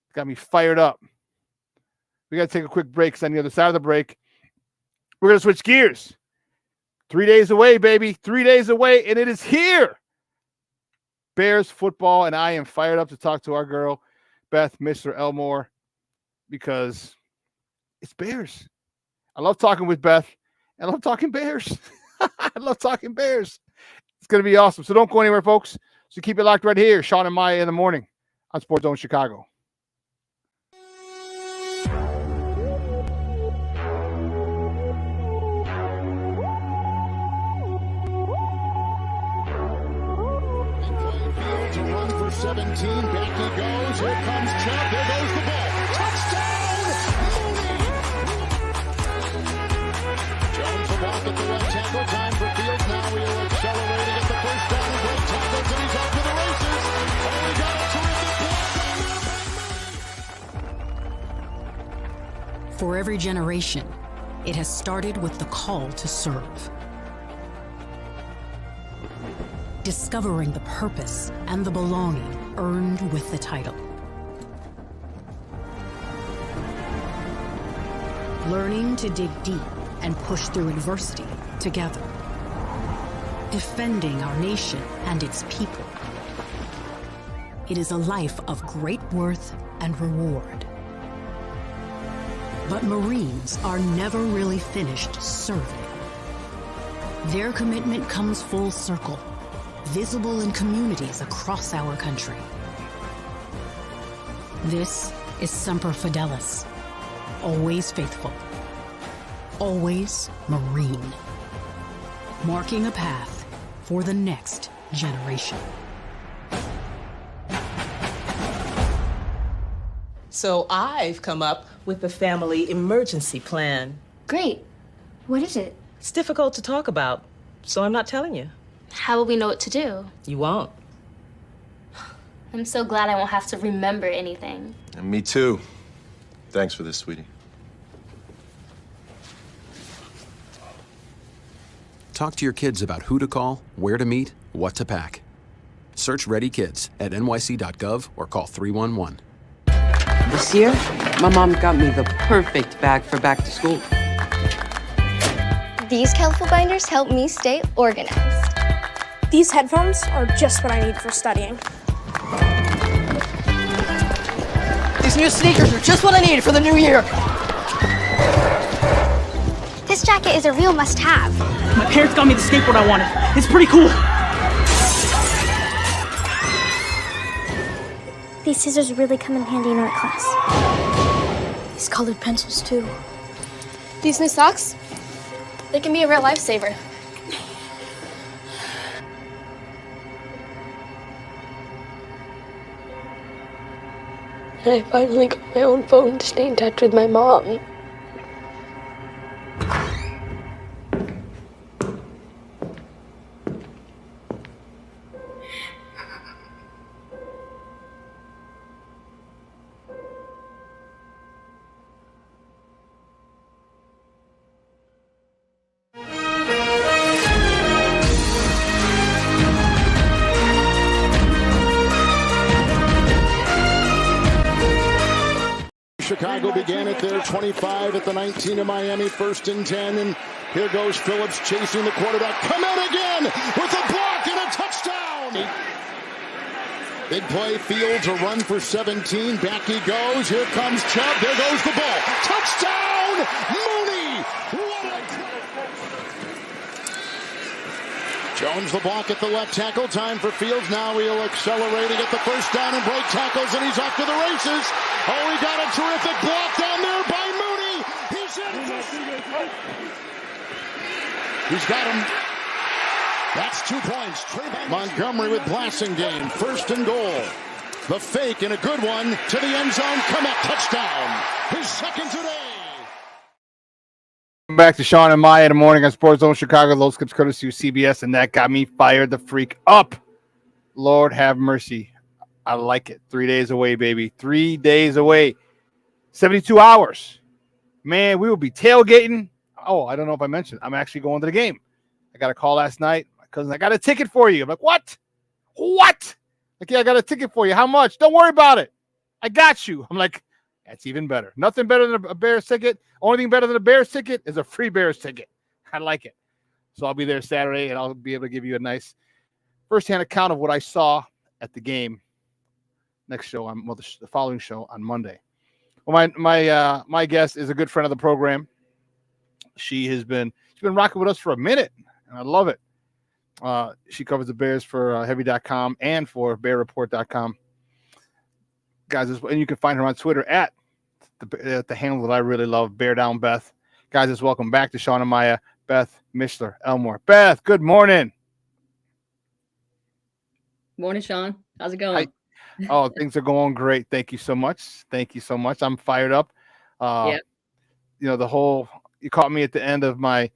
It's got me fired up. We got to take a quick break because on the other side of the break, we're going to switch gears. 3 days away, baby. 3 days away, and it is here. Bears football, and I am fired up to talk to our girl, Beth, Mr. Elmore, because it's Bears. I love talking with Beth. I love talking Bears. I love talking Bears. It's going to be awesome. So don't go anywhere, folks. So keep it locked right here. Shawn and Maya in the morning on Sports Zone Chicago. 17. Back he goes. Here comes Chubb. There goes the ball. Touchdown! Jones will walk at the left tackle. Time for Fields. Now he'll accelerate to get the first down and break tackles, and he's off to the races. Oh, he got a terrific block. For every generation, it has started with the call to serve. Discovering the purpose and the belonging earned with the title. Learning to dig deep and push through adversity together. Defending our nation and its people. It is a life of great worth and reward. But Marines are never really finished serving. Their commitment comes full circle, visible in communities across our country. This is Semper Fidelis, always faithful, always Marine, marking a path for the next generation. So I've come up with the family emergency plan. Great. What is it? It's difficult to talk about, so I'm not telling you. How will we know what to do? You won't. I'm so glad I won't have to remember anything. And me too. Thanks for this, sweetie. Talk to your kids about who to call, where to meet, what to pack. Search Ready Kids at nyc.gov or call 311. This year, my mom got me the perfect bag for back to school. These colorful binders help me stay organized. These headphones are just what I need for studying. These new sneakers are just what I need for the new year. This jacket is a real must-have. My parents got me the skateboard I wanted. It's pretty cool. These scissors really come in handy in art class. These colored pencils, too. These new socks, they can be a real lifesaver. And I finally got my own phone to stay in touch with my mom. Chicago began at their 25 at the 19 of Miami, 1st and 10, and here goes Phillips chasing the quarterback. Come in again with a block and a touchdown. Big play, Fields, a run for 17. Back he goes. Here comes Chubb. There goes the ball. Touchdown, Mooney. What a Jones the block at the left tackle. Time for Fields. Now he'll accelerate to get the first down and break tackles, and he's off to the races. Oh, he got a terrific block down there by Mooney. He's in. He's got him. That's 2 points. Montgomery with Blasingame. 1st and goal. The fake and a good one to the end zone. Commit touchdown. His second today. Back to Shawn and Maya in the morning on Sports Zone Chicago. Those clips courtesy of CBS, and that got me fired the freak up. Lord have mercy. I like it. 3 days away, baby. 3 days away. 72 hours. Man, we will be tailgating. Oh, I don't know if I mentioned. I'm actually going to the game. I got a call last night. My cousin, I got a ticket for you. I'm like, what? What? Like, yeah, I got a ticket for you. How much? Don't worry about it. I got you. I'm like, that's even better. Nothing better than a Bears ticket. Only thing better than a Bears ticket is a free Bears ticket. I like it. So I'll be there Saturday, and I'll be able to give you a nice firsthand account of what I saw at the game. Next show, the following show on Monday. Well, my guest is a good friend of the program. She's been rocking with us for a minute, and I love it. She covers the Bears for Heavy.com and for BearReport.com. Guys, and you can find her on Twitter at the handle that I really love, Bear Down Beth. Guys, just welcome back to Shawn and Maya, Beth Mishler Elmore. Beth, good morning. Morning, Shawn. How's it going? Oh, things are going great. Thank you so much. Thank you so much. I'm fired up. Yeah. The whole, you caught me at the end of my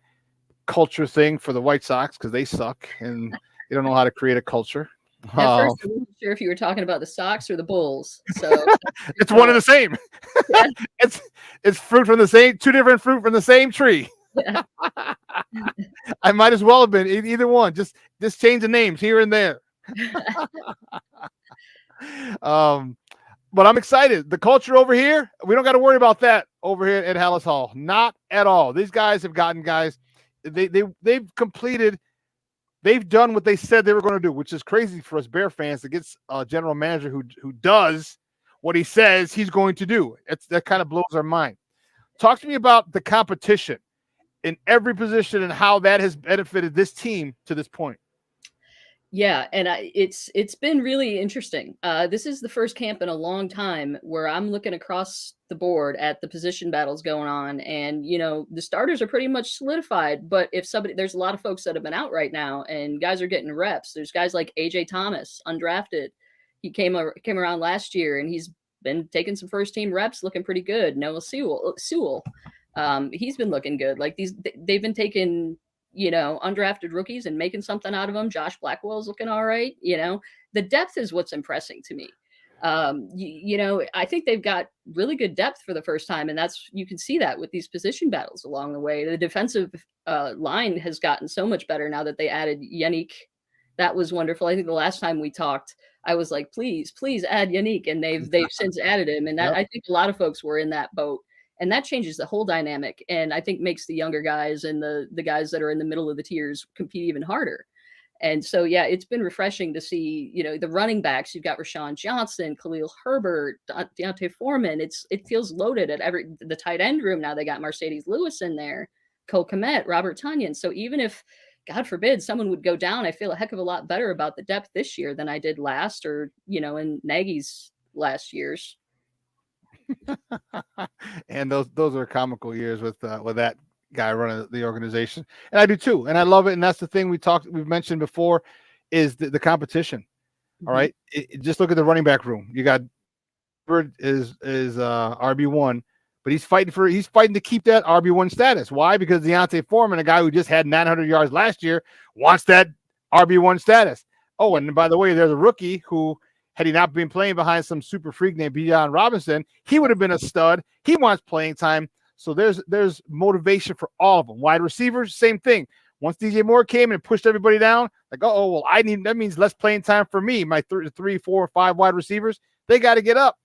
culture thing for the White Sox because they suck and they don't know how to create a culture. At first, I wasn't sure if you were talking about the Sox or the Bulls. So it's one and the same. Yeah. It's fruit from the same, two different fruit from the same tree. Yeah. I might as well have been either one. Just change the names here and there. But I'm excited. The culture over here, we don't got to worry about that over here at Hallis Hall. Not at all. These guys have gotten guys. They've completed. They've done what they said they were going to do, which is crazy for us Bear fans to get a general manager who does what he says he's going to do. That kind of blows our mind. Talk to me about the competition in every position and how that has benefited this team to this point. Yeah, and it's been really interesting. This is the first camp in a long time where I'm looking across the board at the position battles going on, and the starters are pretty much solidified. But if there's a lot of folks that have been out right now, and guys are getting reps. There's guys like AJ Thomas, undrafted. He came around last year, and he's been taking some first team reps, looking pretty good. Noah Sewell, he's been looking good. Like they've been taking undrafted rookies and making something out of them. Josh Blackwell's looking all right. The depth is what's impressing to me. I think they've got really good depth for the first time, and you can see that with these position battles along the way. The defensive line has gotten so much better now that they added Yannick. That was wonderful. I think the last time we talked, I was like, please add Yannick, and they've since added him, and I think a lot of folks were in that boat. And that changes the whole dynamic, and I think makes the younger guys and the guys that are in the middle of the tiers compete even harder. And so, yeah, it's been refreshing to see, the running backs. You've got Rashawn Johnson, Khalil Herbert, Deontay Foreman. It feels loaded at the tight end room now. They got Mercedes Lewis in there, Cole Kmet, Robert Tonyan. So even if, God forbid, someone would go down, I feel a heck of a lot better about the depth this year than I did last, or in Nagy's last years. And those are comical years with that guy running the organization, and I do too, and I love it. And that's the thing we've mentioned before is the competition. Mm-hmm. All right, just look at the running back room. You got Bird is RB1, but he's fighting to keep that RB1 status. Why? Because Deontay Foreman, a guy who just had 900 yards last year, wants that RB1 status. Oh, and by the way, there's a rookie who, had he not been playing behind some super freak named Bijan Robinson, he would have been a stud. He wants playing time. So there's motivation for all of them. Wide receivers, same thing. Once DJ Moore came and pushed everybody down, like, that means less playing time for me. My 3, 4, 5 wide receivers, they got to get up.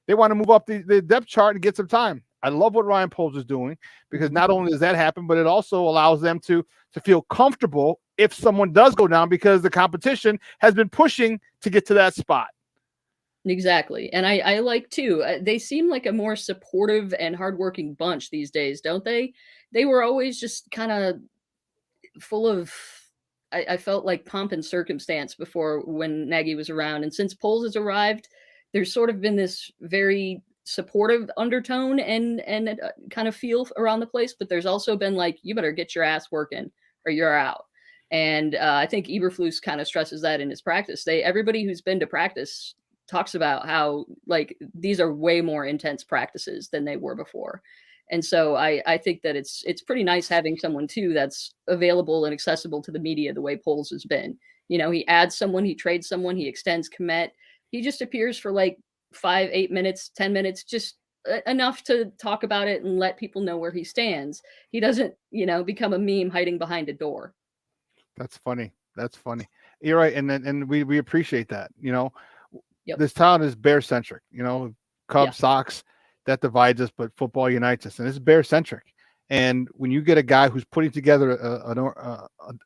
They want to move up the depth chart and get some time. I love what Ryan Poles is doing, because not only does that happen, but it also allows them to feel comfortable if someone does go down, because the competition has been pushing to get to that spot. Exactly. And I like too, they seem like a more supportive and hardworking bunch these days, don't they? They were always just kind of full of, I felt like pomp and circumstance before when Nagy was around. And since Poles has arrived, there's sort of been this very supportive undertone and kind of feel around the place. But there's also been like, you better get your ass working or you're out. And I think Eberflus kind of stresses that in his practice. Everybody who's been to practice talks about how like these are way more intense practices than they were before. And so I think that it's pretty nice having someone too that's available and accessible to the media the way Poles has been. He adds someone, he trades someone, he extends Kmet. He just appears for like 5, 8 minutes, 10 minutes, just enough to talk about it and let people know where he stands. He doesn't, become a meme hiding behind a door. That's funny. You're right. And we appreciate that, Yep. This town is Bear centric, Cubs, Sox, that divides us, but football unites us. And this is Bear centric. And when you get a guy who's putting together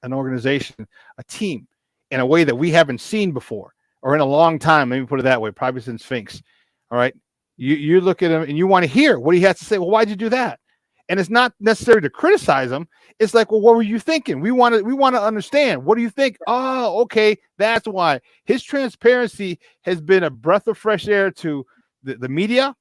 an organization, a team, in a way that we haven't seen before, or in a long time, maybe put it that way, probably since Finks. All right. You look at him and you want to hear what he has to say. Well, why'd you do that? And it's not necessary to criticize him. It's like, well, what were you thinking? We want to understand. What do you think? Oh, okay, that's why. His transparency has been a breath of fresh air to the media,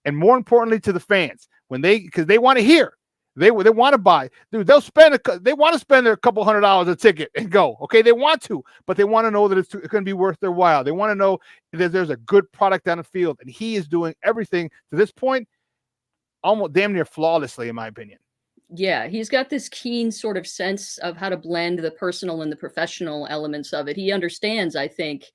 and more importantly to the fans, because they want to hear. They want to buy, dude. They want to spend a couple $100 a ticket and go. Okay, they want to, but they want to know that it's going to be worth their while. They want to know that there's a good product down the field, and he is doing everything to this point, almost damn near flawlessly, in my opinion. Yeah, he's got this keen sort of sense of how to blend the personal and the professional elements of it. He understands, I think,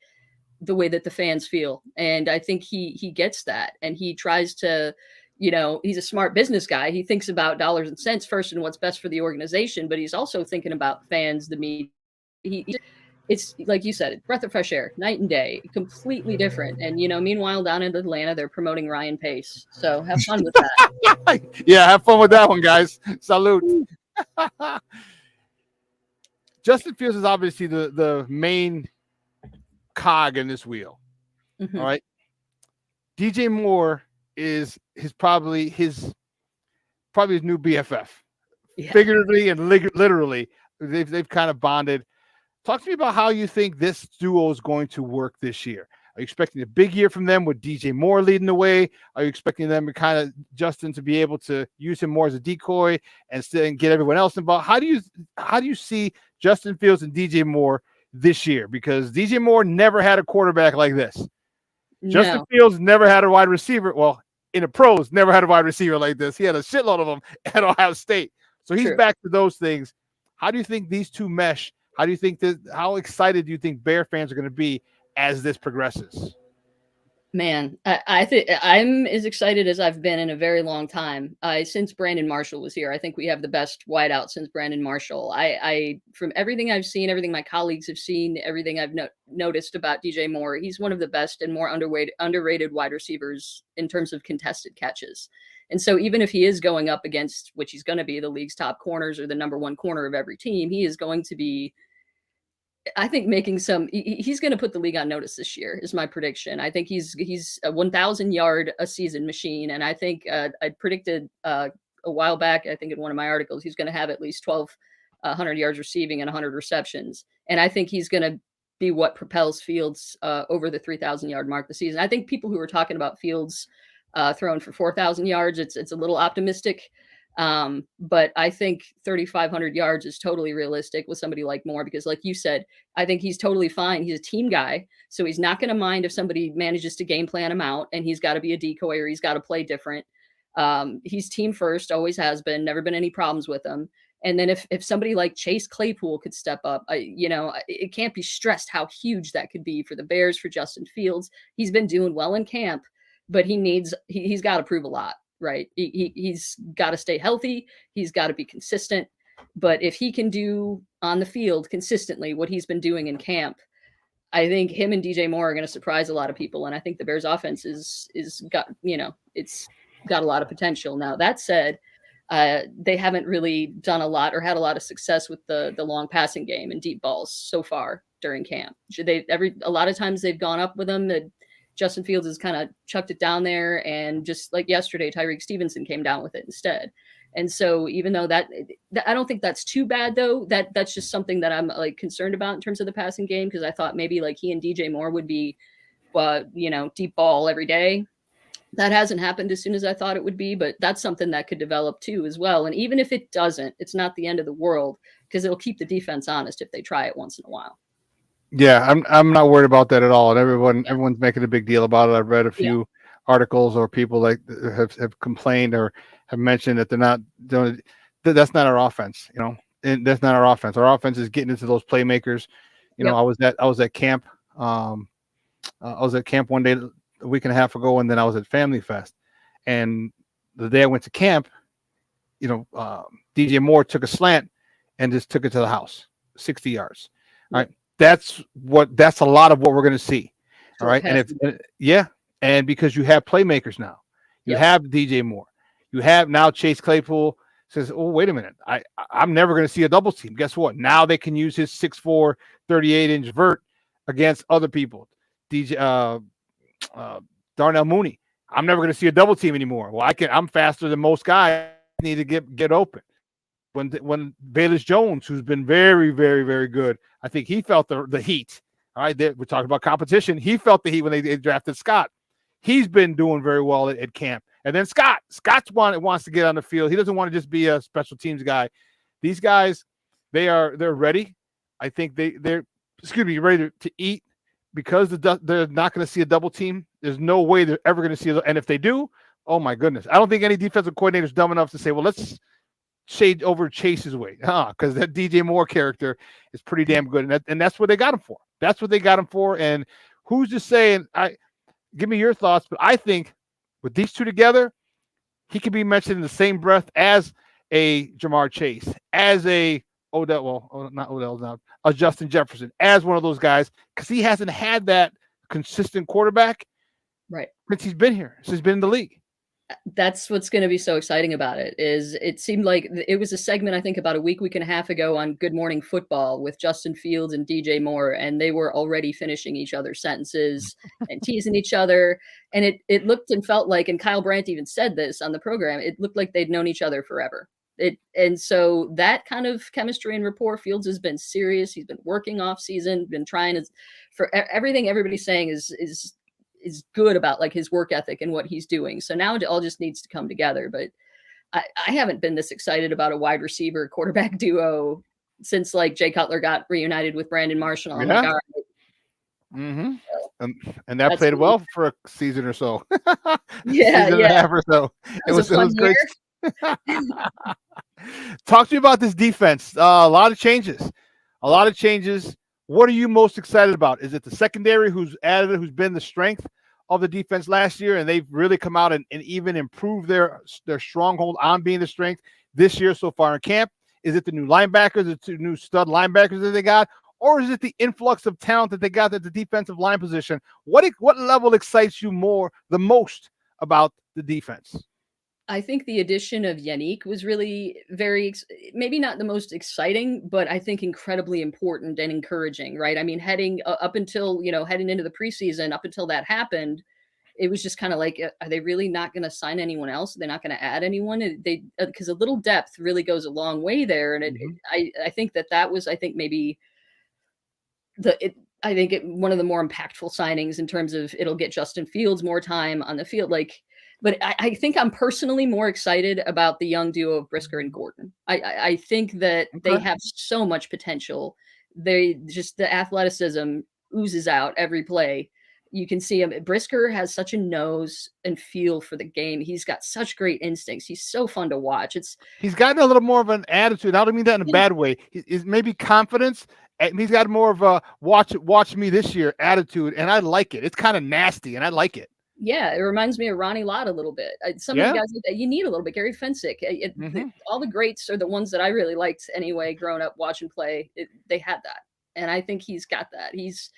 the way that the fans feel, and I think he gets that, and he tries to, he's a smart business guy. He thinks about dollars and cents first and what's best for the organization, but he's also thinking about fans, the media. It's like you said, breath of fresh air, night and day, completely different. And meanwhile, down in Atlanta, they're promoting Ryan Pace. So have fun with that. Yeah, have fun with that one, guys. Salute. Justin Fields is obviously the main cog in this wheel. Mm-hmm. All right. DJ Moore is probably his new BFF. Yeah. Figuratively and literally, they've kind of bonded. Talk to me about how you think this duo is going to work this year. Are you expecting a big year from them with DJ Moore leading the way? Are you expecting them to kind of Justin to be able to use him more as a decoy and get everyone else involved? How do you see Justin Fields and DJ Moore this year? Because DJ Moore never had a quarterback like this. No. Justin Fields never had a wide receiver. Well, in the pros, never had a wide receiver like this. He had a shitload of them at Ohio State. So he's back to those things. How do you think these two mesh? How do you think how excited do you think Bear fans are going to be as this progresses? Man, I think I'm as excited as I've been in a very long time. Since Brandon Marshall was here, I think we have the best wideout since Brandon Marshall. I from everything I've seen, everything my colleagues have seen, everything I've noticed about DJ Moore, he's one of the best and more underrated wide receivers in terms of contested catches. And so even if he is going up against, which he's going to be, the league's top corners or the number one corner of every team, he is going to be, I think, he's going to put the league on notice this year is my prediction. I think he's a 1,000 yard a season machine. And I think I predicted a while back, I think in one of my articles, he's going to have at least 1,200 yards receiving and 100 receptions. And I think he's going to be what propels Fields over the 3,000 yard mark this season. I think people who are talking about Fields thrown for 4,000 yards, it's a little optimistic. But I think 3,500 yards is totally realistic with somebody like Moore, because like you said, I think he's totally fine. He's a team guy, so he's not going to mind if somebody manages to game plan him out, and he's got to be a decoy or he's got to play different. He's team first, always has been, never been any problems with him. And then if somebody like Chase Claypool could step up, it can't be stressed how huge that could be for the Bears, for Justin Fields. He's been doing well in camp, but he's got to prove a lot. Right. He's got to stay healthy. He's got to be consistent. But if he can do on the field consistently what he's been doing in camp, I think him and DJ Moore are going to surprise a lot of people. And I think the Bears offense it's got a lot of potential. Now, that said, they haven't really done a lot or had a lot of success with the long passing game and deep balls so far during camp. A lot of times they've gone up with them. Justin Fields has kind of chucked it down there, and just like yesterday, Tyreek Stevenson came down with it instead. And so even though that I don't think that's too bad, though, that's just something that I'm like concerned about in terms of the passing game, because I thought maybe like he and DJ Moore would be, deep ball every day. That hasn't happened as soon as I thought it would be, but that's something that could develop too as well. And even if it doesn't, it's not the end of the world, because it'll keep the defense honest if they try it once in a while. Yeah, I'm not worried about that at all. And everyone's making a big deal about it. I've read a few articles or people like have complained or have mentioned that they're not doing. That's not our offense, And that's not our offense. Our offense is getting into those playmakers. I was at camp. I was at camp one day a week and a half ago, and then I was at Family Fest. And the day I went to camp, DJ Moore took a slant and just took it to the house, 60 yards. All right. That's a lot of what we're going to see. All right. And because you have playmakers now, you have DJ Moore, you have now Chase Claypool says, oh, wait a minute. I'm never going to see a double team. Guess what? Now they can use his 6'4", 38-inch vert against other people. Darnell Mooney. I'm never going to see a double team anymore. Well, I'm faster than most guys. I need to get open. When Bayless Jones, who's been very, very, very good, I think he felt the heat. All right, we're talking about competition. He felt the heat when they drafted Scott. He's been doing very well at camp And then Scott's one that wants to get on the field. He doesn't want to just be a special teams guy. These guys, they're ready. I think they're ready to eat because they're not going to see a double team. There's no way they're ever going to see it. And if they do, oh my goodness, I don't think any defensive coordinator is dumb enough to say, well, let's shade over Chase's way, because that DJ Moore character is pretty damn good, and that's what they got him for. That's what they got him for. And who's just saying? Give me your thoughts, but I think with these two together, he could be mentioned in the same breath as a Jamar Chase, as a Odell, well, not Odell now, a Justin Jefferson, as one of those guys, because he hasn't had that consistent quarterback right since he's been here, since he's been in the league. That's what's going to be so exciting about it. Is it seemed like it was a segment, I think, about a week and a half ago on Good Morning Football with Justin Fields and DJ Moore, and they were already finishing each other's sentences and teasing each other. And it looked and felt like, and Kyle Brandt even said this on the program, it looked like they'd known each other forever. And so that kind of chemistry and rapport, Fields has been serious. He's been working off season, been trying to, for everything everybody's saying is good about like his work ethic and what he's doing. So now it all just needs to come together. But I haven't been this excited about a wide receiver quarterback duo since like Jay Cutler got reunited with Brandon Marshall. I'm like, all right. And that played well for a season or so. Yeah, season and a half or so. It was great. Talk to me about this defense. A lot of changes. What are you most excited about? Is it the secondary who's been the strength of the defense last year, and they've really come out and even improved their stronghold on being the strength this year so far in camp? Is it the new linebackers, the two new stud linebackers that they got, or is it the influx of talent that they got at the defensive line position? What level excites you the most about the defense? I think the addition of Yannick was really maybe not the most exciting, but I think incredibly important and encouraging, right? I mean, heading up until, heading into the preseason, up until that happened, it was just kind of like, are they really not going to sign anyone else? They're not going to add anyone? Because a little depth really goes a long way there. And I think that was, I think maybe one of the more impactful signings in terms of it'll get Justin Fields more time on the field. But I think I'm personally more excited about the young duo of Brisker and Gordon. I think that they have so much potential. The athleticism oozes out every play. You can see him. Brisker has such a nose and feel for the game. He's got such great instincts. He's so fun to watch. He's gotten a little more of an attitude. I don't mean that in a bad way. He's maybe confidence. He's got more of a watch me this year attitude, and I like it. It's kind of nasty, and I like it. Yeah, it reminds me of Ronnie Lott a little bit. Some of the guys like that, you need a little bit. Gary Fensick. All the greats are the ones that I really liked anyway, growing up watching play. They had that, and I think he's got that. He's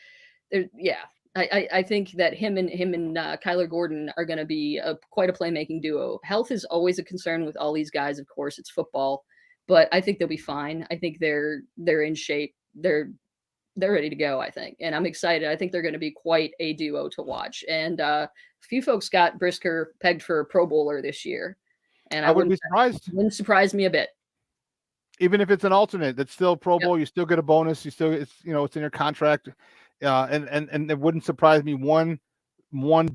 there. Yeah, I think that him and Kyler Gordon are going to be quite a playmaking duo. Health is always a concern with all these guys. Of course, it's football, but I think they'll be fine. I think they're in shape. They're ready to go, I think. And I'm excited. I think they're going to be quite a duo to watch. And a few folks got Brisker pegged for a Pro Bowler this year. And I wouldn't be surprised. Wouldn't surprise me a bit. Even if it's an alternate, that's still Pro Bowl. You still get a bonus. It's in your contract. And it wouldn't surprise me one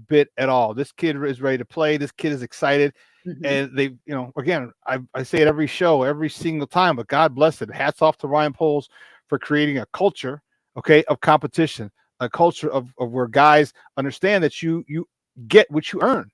bit at all. This kid is ready to play. This kid is excited. And they, again, I say it every show, every single time, but God bless it. Hats off to Ryan Poles for creating a culture, of competition, a culture of where guys understand that you get what you earn.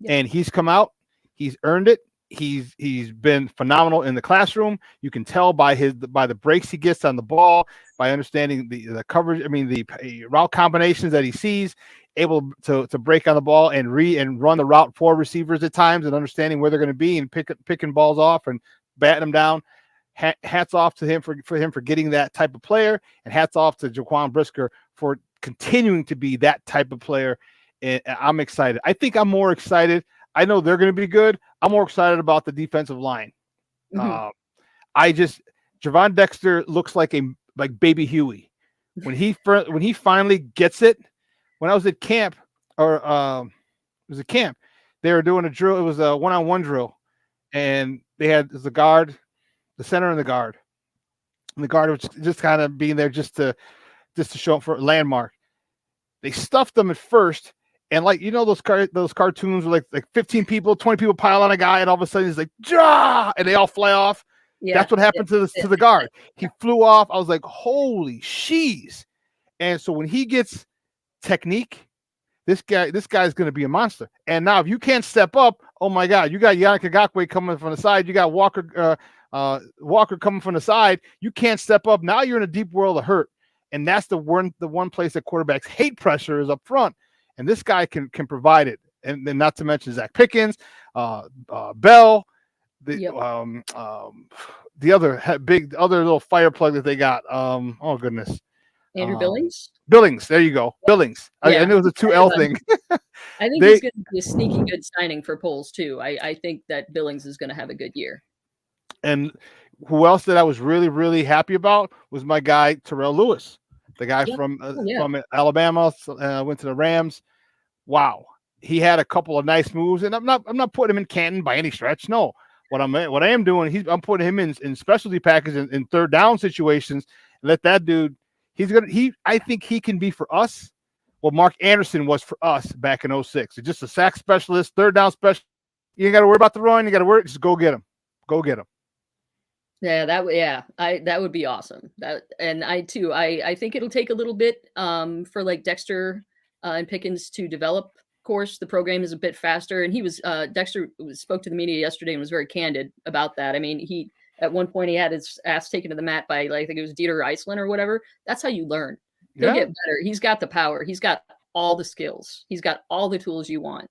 And he's come out, he's earned it. He's been phenomenal in the classroom. You can tell by the breaks he gets on the ball, by understanding the coverage. I mean, the route combinations that he sees, able to break on the ball and run the route for receivers at times, and understanding where they're going to be and picking balls off and batting them down. Hats off to him for getting that type of player, and hats off to Jaquan Brisker for continuing to be that type of player. And I'm excited. I think I'm more excited. I know they're going to be good. I'm more excited about the defensive line. Javon Dexter looks like baby Huey when he finally gets it. When I was at camp, they were doing a drill. It was a one-on-one drill, and they had the guard, the center, and the guard. And the guard was just kind of being there just to show up for a landmark. They stuffed them at first, And like, those cartoons where like 15 people, 20 people pile on a guy, and all of a sudden he's like, "Jah!" and they all fly off. Yeah. That's what happened to the guard. He flew off. I was like, holy sheesh. And so when he gets technique, this guy's going to be a monster. And now if you can't step up, oh my God, you got Yannick Ngakoue coming from the side. You got Walker coming from the side. You can't step up. Now you're in a deep world of hurt. And that's the one place that quarterbacks hate pressure is up front. And this guy can provide it. And then not to mention Zach Pickens, Bell, the other little fire plug that they got. Oh goodness. Andrew Billings? Billings. There you go. Billings. Yeah. I knew it was a 2L thing. I think he's going to be a sneaky good signing for Poles too. I think that Billings is going to have a good year. And who else that I was really, really happy about was my guy, Terrell Lewis, the guy from Alabama, went to the Rams. Wow. He had a couple of nice moves, and I'm not putting him in Canton by any stretch. No. What I am doing, I'm putting him in specialty packages in third down situations. And let that dude, I think he can be for us what Mark Anderson was for us back in 2006. It's just a sack specialist, third down specialist. You ain't got to worry about the run. You got to worry. Just go get him. Go get him. Yeah, that would be awesome. I think it'll take a little bit for like Dexter and Pickens to develop. Of course, the program is a bit faster, and Dexter spoke to the media yesterday and was very candid about that. I mean, at one point he had his ass taken to the mat by I think it was Dieter Iceland or whatever. That's how you learn. He'll get better. He's got the power. He's got all the skills. He's got all the tools you want.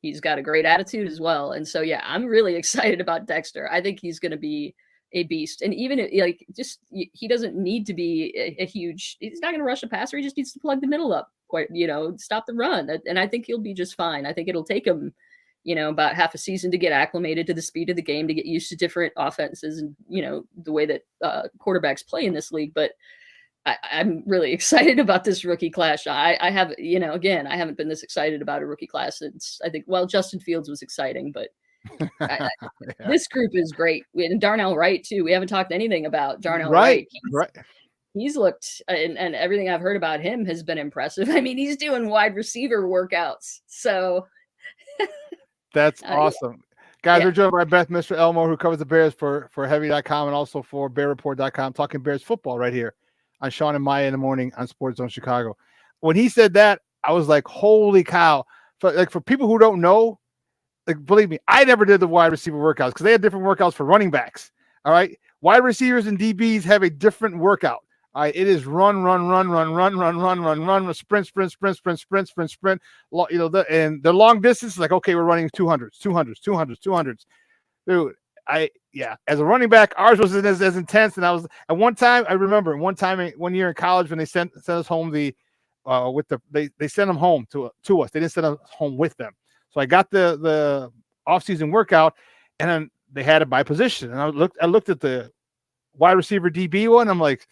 He's got a great attitude as well. And so, yeah, I'm really excited about Dexter. I think he's going to be a beast. And even he doesn't need to be a huge, he's not going to rush a passer. He just needs to plug the middle up, stop the run. And I think he'll be just fine. I think it'll take him, about half a season to get acclimated to the speed of the game, to get used to different offenses and, the way that quarterbacks play in this league. But I'm really excited about this rookie class. I have, again, I haven't been this excited about a rookie class since Justin Fields was exciting, but this group is great. And Darnell Wright too. We haven't talked anything about Darnell Wright. He's looked, and everything I've heard about him has been impressive. I mean, he's doing wide receiver workouts. So that's awesome. Guys, we're joined by Beth Mr. Elmore, who covers the Bears for Heavy.com and also for BearReport.com, talking Bears football right here on Shawn and Maya in the morning on Sports Zone Chicago. When he said that, I was like, holy cow. For people who don't know, believe me, I never did the wide receiver workouts because they had different workouts for running backs. All right. Wide receivers and DBs have a different workout. All right. It is run, sprint. And the long distance is like, okay, we're running 200s. Dude, as a running back, ours wasn't as intense. And I was at one time, I remember one year in college when they sent us home they sent them home to us. They didn't send us home with them. So I got the off-season workout, and then they had it by position. And I looked at the wide receiver DB one. I'm like,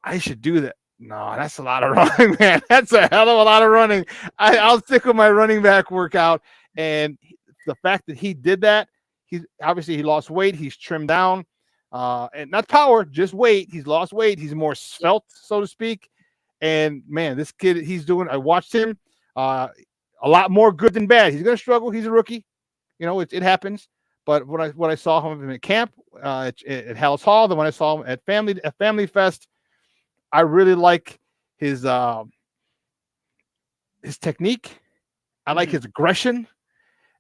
I should do that. No, that's a lot of running, man. That's a hell of a lot of running. I'll stick with my running back workout. And the fact that he did that, he lost weight. He's trimmed down, and not power, just weight. He's lost weight. He's more svelte, so to speak. And man, this kid, I watched him. A lot more good than bad. He's going to struggle. He's a rookie. It happens. But when I saw him at camp at Hallis Hall, then when I saw him at Family Fest, I really like his technique. I like his aggression,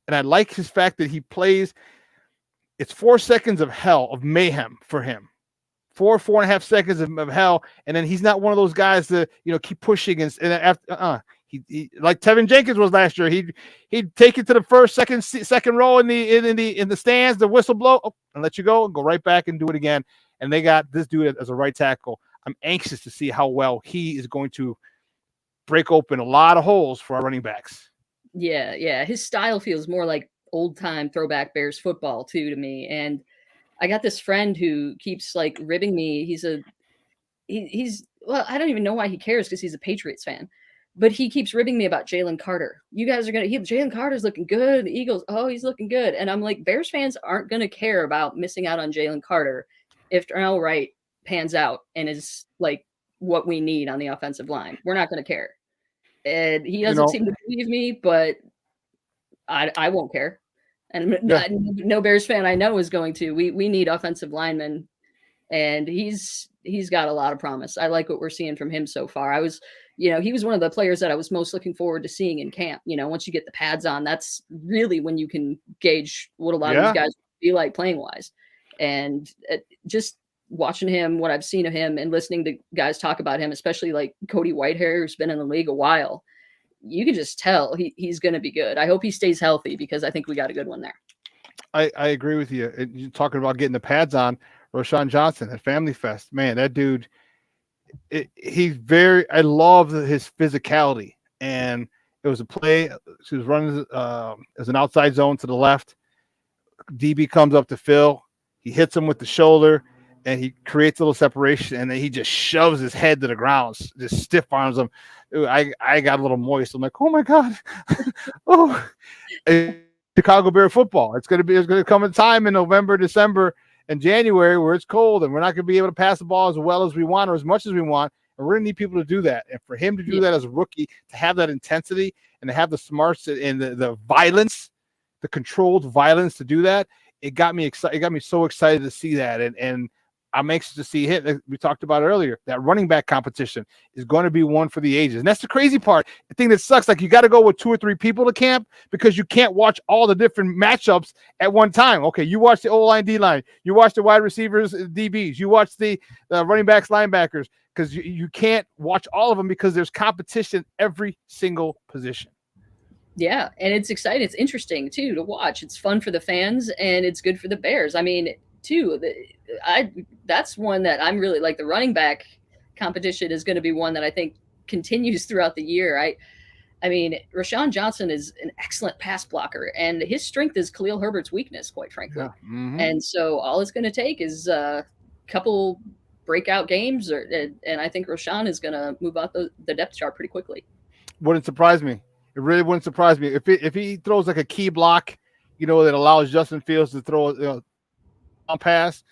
and I like his fact that he plays. It's 4 seconds of hell, of mayhem for him. 4.5 seconds of hell, and then he's not one of those guys that keep pushing and after. He like Tevin Jenkins was last year. He'd take it to the second row in the stands, the whistle blow, and let you go and go right back and do it again. And they got this dude as a right tackle. I'm anxious to see how well he is going to break open a lot of holes for our running backs. Yeah. His style feels more like old time throwback Bears football too to me. And I got this friend who keeps like ribbing me. He's I don't even know why he cares because he's a Patriots fan. But he keeps ribbing me about Jalen Carter. You guys are Jalen Carter's looking good. The Eagles, he's looking good. And I'm like, Bears fans aren't going to care about missing out on Jalen Carter if Darnell Wright pans out and is like what we need on the offensive line. We're not going to care. and he doesn't seem to believe me, but I won't care. And no Bears fan I know is going to. We need offensive linemen, and he's got a lot of promise. I like what we're seeing from him so far. He was one of the players that I was most looking forward to seeing in camp. Once you get the pads on, that's really when you can gauge what a lot of these guys be like playing wise. And just watching him, what I've seen of him, and listening to guys talk about him, especially like Cody Whitehair, who's been in the league a while, you can just tell he's going to be good. I hope he stays healthy because I think we got a good one there. I agree with you. You're talking about getting the pads on. Roshan Johnson at Family Fest, man, that dude, I love his physicality. And it was a play. She was running as an outside zone to the left. DB comes up to Phil. He hits him with the shoulder, and he creates a little separation, and then he just shoves his head to the ground, just stiff arms him. Dude, I got a little moist. I'm like, oh my God. Oh, Chicago Bear football. It's going to come a time in November, December, and January where it's cold, and we're not going to be able to pass the ball as well as we want or as much as we want. And we're going to need people to do that. And for him to do that as a rookie, to have that intensity and to have the smarts and the violence, the controlled violence to do that, it got me excited. It got me so excited to see that. And I'm anxious to see him. We talked about earlier, that running back competition is going to be one for the ages. And that's the crazy part. The thing that sucks, like you got to go with 2 or 3 people to camp because you can't watch all the different matchups at one time. Okay, you watch the O-line, D-line. You watch the wide receivers, DBs. You watch the running backs, linebackers, because you can't watch all of them because there's competition every single position. Yeah, and it's exciting. It's interesting, too, to watch. It's fun for the fans, and it's good for the Bears. I mean, too, that's one that I'm really like. The running back competition is going to be one that I think continues throughout the year. I mean, Rashawn Johnson is an excellent pass blocker, and his strength is Khalil Herbert's weakness, quite frankly. Yeah. Mm-hmm. And so all it's going to take is a couple breakout games, and I think Rashawn is going to move out the depth chart pretty quickly. Wouldn't surprise me. It really wouldn't surprise me if he throws like a key block, that allows Justin Fields to throw a pass.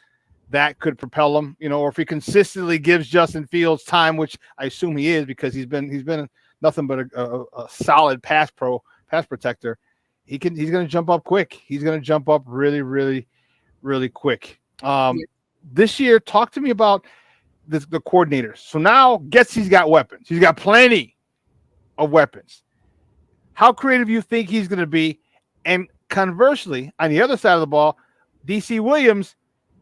That could propel him, or if he consistently gives Justin Fields time, which I assume he is because he's been nothing but a solid pass protector. He's going to jump up quick. He's going to jump up really, really, really quick. This year, talk to me about the coordinators. So now Getsy's got weapons. He's got plenty of weapons. How creative you think he's going to be? And conversely, on the other side of the ball, DC Williams,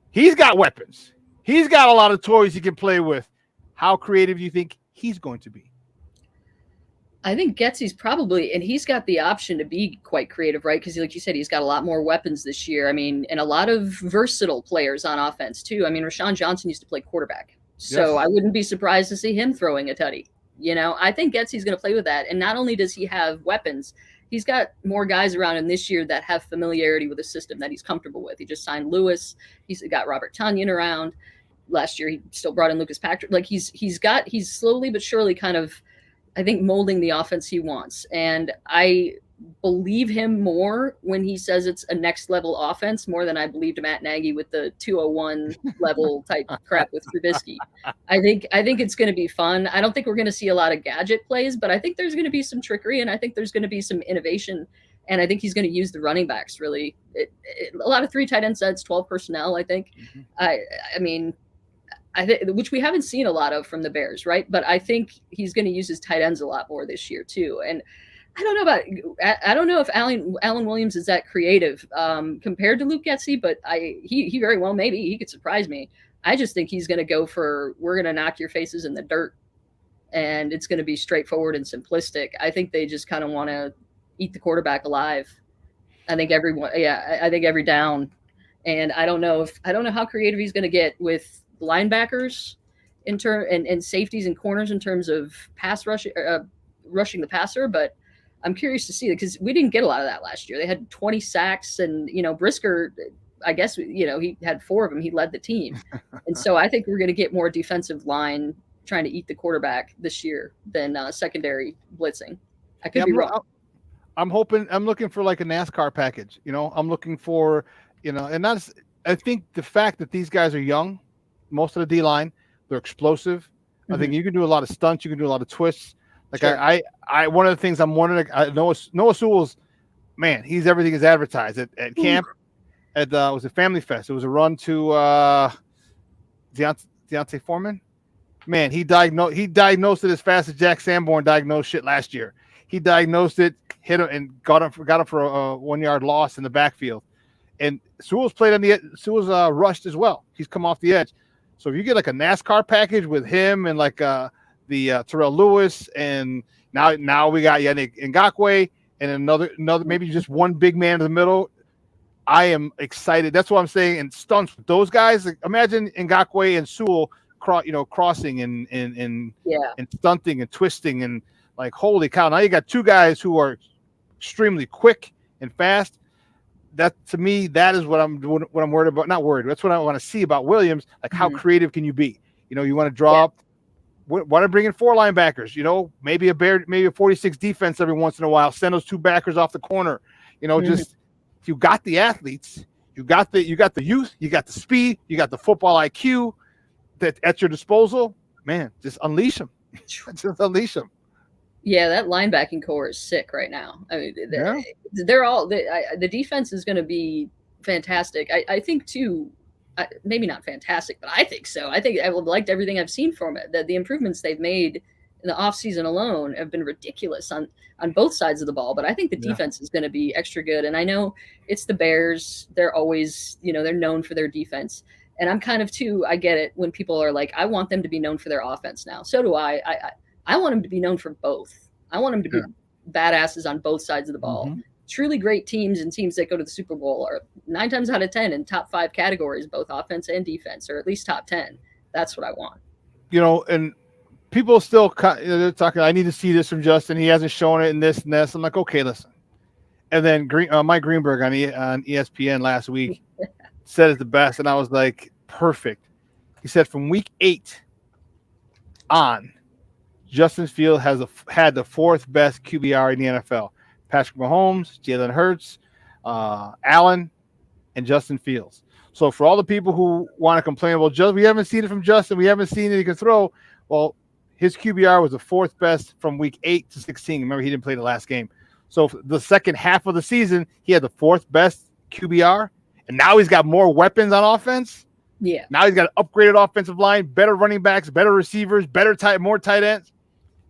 he's got weapons. He's got a lot of toys he can play with. How creative do you think he's going to be? I think Getsy's probably, and he's got the option to be quite creative, right? Because like you said, he's got a lot more weapons this year. I mean, and a lot of versatile players on offense too. I mean, Rashawn Johnson used to play quarterback. So yes. I wouldn't be surprised to see him throwing a tutty. I think Getsy's going to play with that. And not only does he have weapons, he's got more guys around him this year that have familiarity with the system that he's comfortable with. He just signed Lewis. He's got Robert Tonyan around. Last year, he still brought in Lucas Patrick. Like he's slowly but surely kind of, I think, molding the offense he wants. And I believe him more when he says it's a next level offense more than I believed Matt Nagy with the 201 level type crap with Trubisky. I think it's going to be fun. I don't think we're going to see a lot of gadget plays, but I think there's going to be some trickery and I think there's going to be some innovation. And I think he's going to use the running backs really. A lot of 3 tight end sets, 12 personnel, I think. Mm-hmm. I mean, I think, which we haven't seen a lot of from the Bears, right? But I think he's going to use his tight ends a lot more this year too. And I don't know if Alan Williams is that creative compared to Luke Getsy, but he very well maybe he could surprise me. I just think he's going to go for we're going to knock your faces in the dirt, and it's going to be straightforward and simplistic. I think they just kind of want to eat the quarterback alive. I think every down, and I don't know how creative he's going to get with linebackers and safeties and corners in terms of pass rushing, rushing the passer, but I'm curious to see it because we didn't get a lot of that last year. They had 20 sacks and, Brisker, I guess, he had 4 of them. He led the team. And so I think we're going to get more defensive line trying to eat the quarterback this year than secondary blitzing. I could be wrong. I'm looking for like a NASCAR package, I'm looking for, and that's, I think the fact that these guys are young, most of the D-line, they're explosive. Mm-hmm. I think you can do a lot of stunts. You can do a lot of twists. Like Sure. I one of the things I'm wondering, Noah Sewell's, man, he's everything is advertised at camp. At was it Family Fest? It was a run to Deontay Foreman. Man, he diagnosed it as fast as Jack Sanborn diagnosed shit last year. He diagnosed it, hit him, and got him for a 1 yard loss in the backfield. And Sewell's rushed as well. He's come off the edge. So if you get like a NASCAR package with him and like the Terrell Lewis, and now we got Yannick Ngakoue and another maybe just one big man in the middle. I am excited. That's what I'm saying. And stunts with those guys. Like, imagine Ngakoue and Sewell crossing and stunting and twisting and like, holy cow. Now you got two guys who are extremely quick and fast. That, to me, that is what I'm worried about. Not worried. That's what I want to see about Williams. Like, how creative can you be? You want to draw up. Why not bring in 4 linebackers? Maybe a 46 defense every once in a while. Send those 2 backers off the corner. Just you got the athletes, you got the youth, you got the speed, you got the football IQ that at your disposal. Man, just unleash them. Just unleash them. Yeah, that linebacking core is sick right now. I mean, they're all the defense is going to be fantastic. I think too. Maybe not fantastic, but I think so. I think I liked everything I've seen from it. The improvements they've made in the offseason alone have been ridiculous on both sides of the ball. But I think the defense is going to be extra good. And I know it's the Bears. They're always, they're known for their defense. And I'm kind of too, I get it when people are like, I want them to be known for their offense now. So do I. I want them to be known for both. I want them to be badasses on both sides of the ball. Mm-hmm. Truly great teams and teams that go to the Super Bowl are 9 times out of 10 in top 5 categories, both offense and defense, or at least top 10. That's what I want. And people still they're talking, I need to see this from Justin. He hasn't shown it in this and this. I'm like, okay, listen. And then Mike Greenberg on ESPN last week said it the best, and I was like, perfect. He said from week 8 on, Justin Fields had the 4th best QBR in the NFL. Patrick Mahomes, Jalen Hurts, Allen, and Justin Fields. So for all the people who want to complain about we haven't seen it from Justin, we haven't seen it he can throw. Well, his QBR was the 4th best from week 8 to 16. Remember, he didn't play the last game. So for the second half of the season, he had the 4th best QBR, and now he's got more weapons on offense. Yeah. Now he's got an upgraded offensive line, better running backs, better receivers, more tight ends.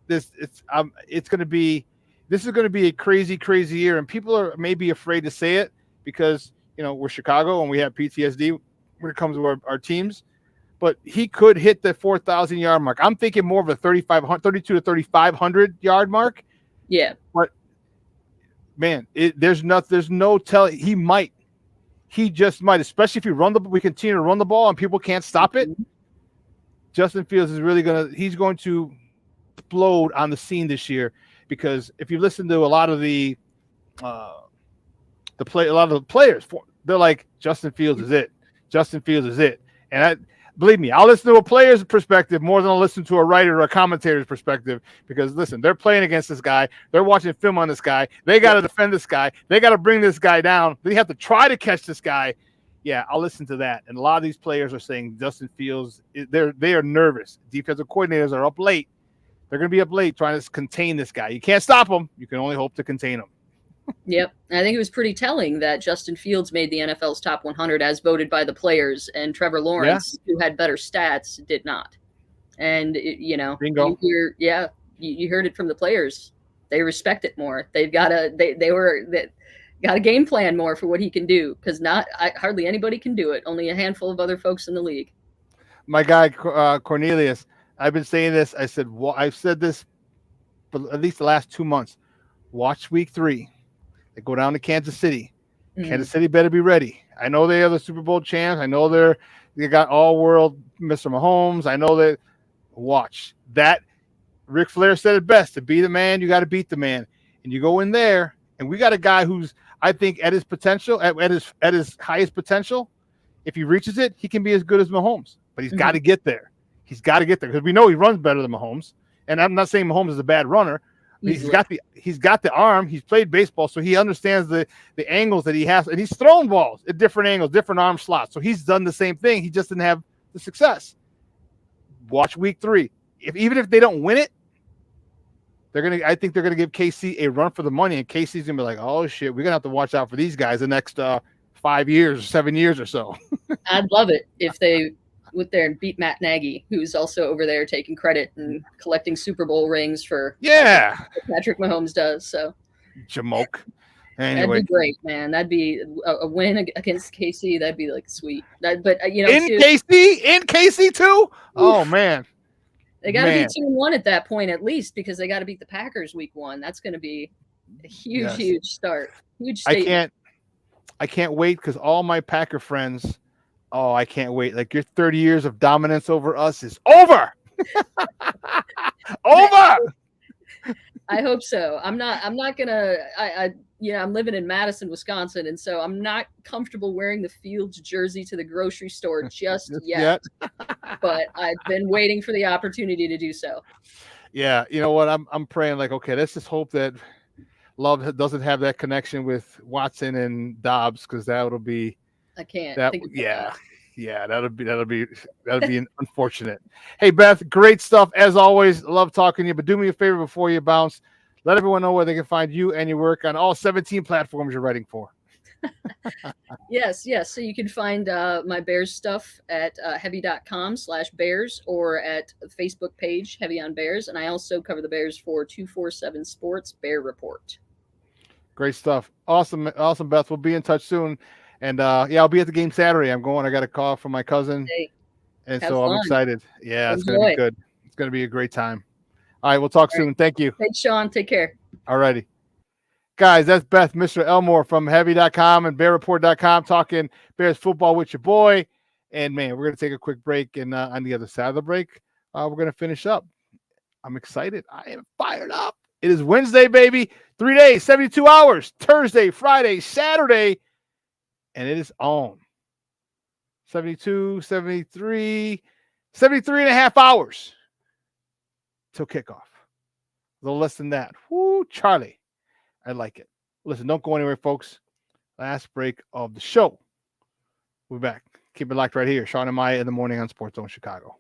This is going to be a crazy, crazy year, and people are maybe afraid to say it because we're Chicago and we have PTSD when it comes to our teams. But he could hit the 4,000 yard mark. I'm thinking more of a 32 to 3,500 yard mark. Yeah. But man, there's no telling. He just might, especially if we continue to run the ball and people can't stop it. Justin Fields is really he's going to explode on the scene this year, because if you listen to a lot of the players, they're like, Justin Fields is it. Justin Fields is it. And believe me, I'll listen to a player's perspective more than I'll listen to a writer or a commentator's perspective, because listen, they're playing against this guy. They're watching film on this guy. They got to defend this guy. They got to bring this guy down. They have to try to catch this guy. Yeah, I'll listen to that. And a lot of these players are saying Justin Fields, they are nervous. Defensive coordinators are up late. They're going to be up late trying to contain this guy. You can't stop him. You can only hope to contain him. Yep. I think it was pretty telling that Justin Fields made the NFL's top 100 as voted by the players, and Trevor Lawrence, who had better stats, did not. And, Bingo. You heard it from the players. They respect it more. They've got got a game plan more for what he can do, because hardly anybody can do it. Only a handful of other folks in the league. My guy, Cornelius, I've been saying this. I've said this for at least the last 2 months. Watch week 3. They go down to Kansas City. Mm-hmm. Kansas City better be ready. I know they are the Super Bowl champs. I know they got all-world Mr. Mahomes. I know that. Watch that. Ric Flair said it best: to be the man, you got to beat the man. And you go in there, and we got a guy who's, I think, at his potential, at his highest potential. If he reaches it, he can be as good as Mahomes. But he's got to get there. He's got to get there, because we know he runs better than Mahomes. And I'm not saying Mahomes is a bad runner. He's got the arm. He's played baseball, so he understands the angles that he has, and he's thrown balls at different angles, different arm slots. So he's done the same thing. He just didn't have the success. Watch week 3. Even if they don't win it, I think they're gonna give KC a run for the money, and KC's gonna be like, oh shit, we're gonna have to watch out for these guys the next 5 years, 7 years or so. I'd love it if they went there and beat Matt Nagy, who's also over there taking credit and collecting Super Bowl rings for what Patrick Mahomes does. So Jamoke. Anyway, that'd be great, man. That'd be a win against KC. That'd be like sweet. But KC too. Oh man, they got to be 2-1 at that point at least, because they got to beat the Packers week 1. That's going to be a huge start. Huge statement. I can't wait because all my Packer friends. Oh, I can't wait! Like your 30 years of dominance over us is over. Over. I hope so. I'm not gonna. I'm living in Madison, Wisconsin, and so I'm not comfortable wearing the Fields jersey to the grocery store just yet. But I've been waiting for the opportunity to do so. Yeah, you know what? I'm praying like, okay, let's just hope that Love doesn't have that connection with Watson and Dobbs, because that'll be. I can't. That'll be unfortunate. Hey Beth, great stuff as always. Love talking to you, but do me a favor before you bounce. Let everyone know where they can find you and your work on all 17 platforms you're writing for. Yes. So you can find my Bears stuff at heavy.com/Bears or at the Facebook page Heavy on Bears, and I also cover the Bears for 247 Sports Bear Report. Great stuff. Awesome, Beth. We'll be in touch soon. And I'll be at the game Saturday. I got a call from my cousin. And so I'm excited. Yeah, it's going to be good. It's going to be a great time. All right, we'll talk soon. Thank you. Thanks, Shawn. Take care. All righty. Guys, that's Beth, Mr. Elmore from Heavy.com and BearReport.com talking Bears football with your boy. And, man, we're going to take a quick break. And on the other side of the break, we're going to finish up. I'm excited. I am fired up. It is Wednesday, baby. 3 days, 72 hours. Thursday, Friday, Saturday. And it is on 72, 73 and a half hours till kickoff. A little less than that. Woo, Charlie. I like it. Listen, don't go anywhere, folks. Last break of the show. We're back. Keep it locked right here. Shawn and Maya in the morning on Sports Zone Chicago.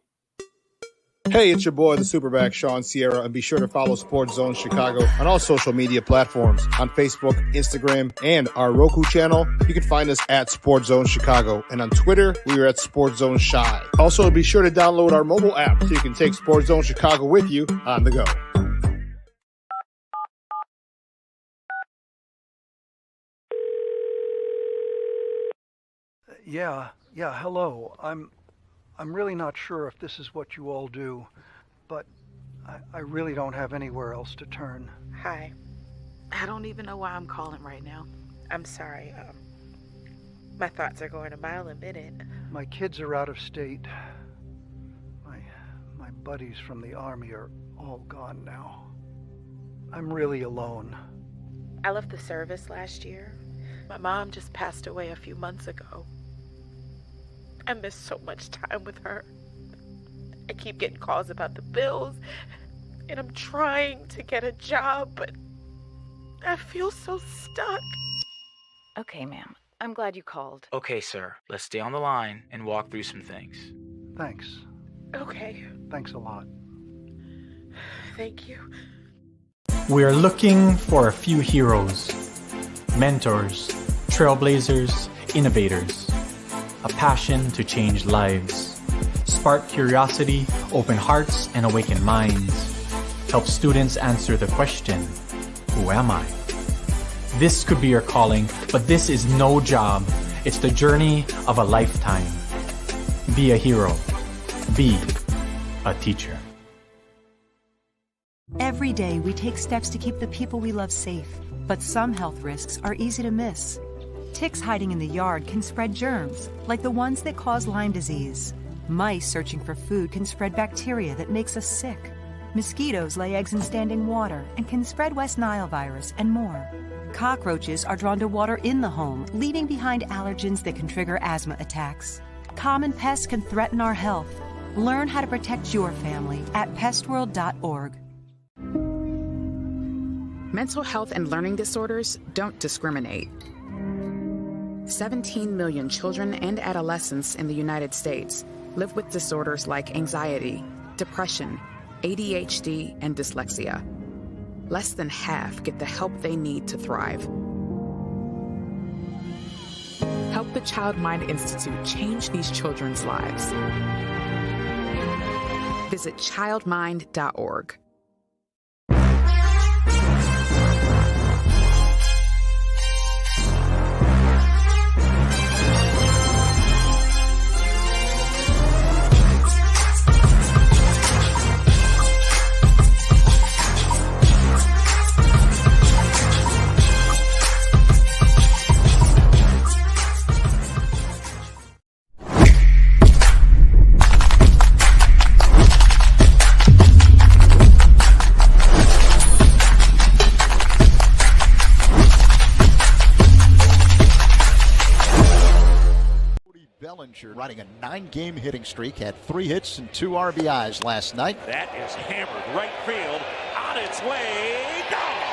Hey, it's your boy, the SuperBack, Shawn Sierra, and be sure to follow Sports Zone Chicago on all social media platforms, on Facebook, Instagram, and our Roku channel. You can find us at Sports Zone Chicago, and on Twitter, we are at Sports Zone Shy. Also, be sure to download our mobile app so you can take Sports Zone Chicago with you on the go. Yeah, hello. I'm really not sure if this is what you all do, but I really don't have anywhere else to turn. Hi. I don't even know why I'm calling right now. I'm sorry. My thoughts are going a mile a minute. My kids are out of state. My buddies from the Army are all gone now. I'm really alone. I left the service last year. My mom just passed away a few months ago. I miss so much time with her. I keep getting calls about the bills, and I'm trying to get a job, but I feel so stuck. Okay, ma'am. I'm glad you called. Okay, sir. Let's stay on the line and walk through some things. Thanks. Okay. Thanks a lot. Thank you. We are looking for a few heroes, mentors, trailblazers, innovators. A passion to change lives, spark curiosity, open hearts, and awaken minds. Help students answer the question, who am I? This could be your calling, but this is no job. It's the journey of a lifetime. Be a hero. Be a teacher. Every day we take steps to keep the people we love safe, but some health risks are easy to miss. Ticks hiding in the yard can spread germs, like the ones that cause Lyme disease. Mice searching for food can spread bacteria that makes us sick. Mosquitoes lay eggs in standing water and can spread West Nile virus and more. Cockroaches are drawn to water in the home, leaving behind allergens that can trigger asthma attacks. Common pests can threaten our health. Learn how to protect your family at pestworld.org. Mental health and learning disorders don't discriminate. 17 million children and adolescents in the United States live with disorders like anxiety, depression, ADHD, and dyslexia. less than half get the help they need to thrive. Help the Child Mind Institute change these children's lives. Visit childmind.org. Bellinger running a 9-game hitting streak, had 3 hits and 2 RBIs last night. That is hammered right field, on its way, gone!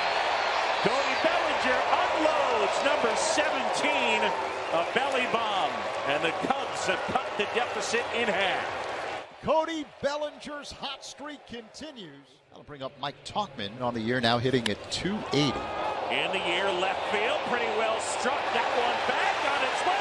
Cody Bellinger unloads number 17, a belly bomb, and the Cubs have cut the deficit in half. Cody Bellinger's hot streak continues. That'll bring up Mike Talkman on the year, now hitting at 280. In the year, left field, pretty well struck that one back, on its way,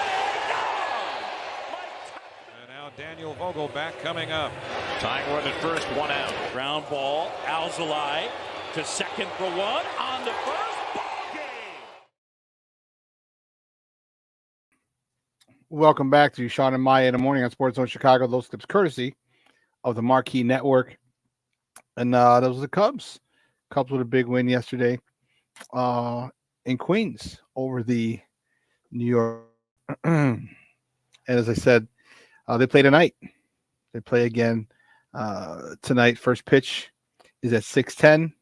Daniel Vogelback coming up. Tying run at first, 1 out. Ground ball, Alzolay to second for 1, on to first, ball game. Welcome back to Shawn and Maya in the morning on Sports Zone Chicago. Those clips courtesy of the Marquee Network. And those are the Cubs. Cubs with a big win yesterday in Queens over the New York. And as I said, they play tonight. They play again tonight. First pitch is at 6:10.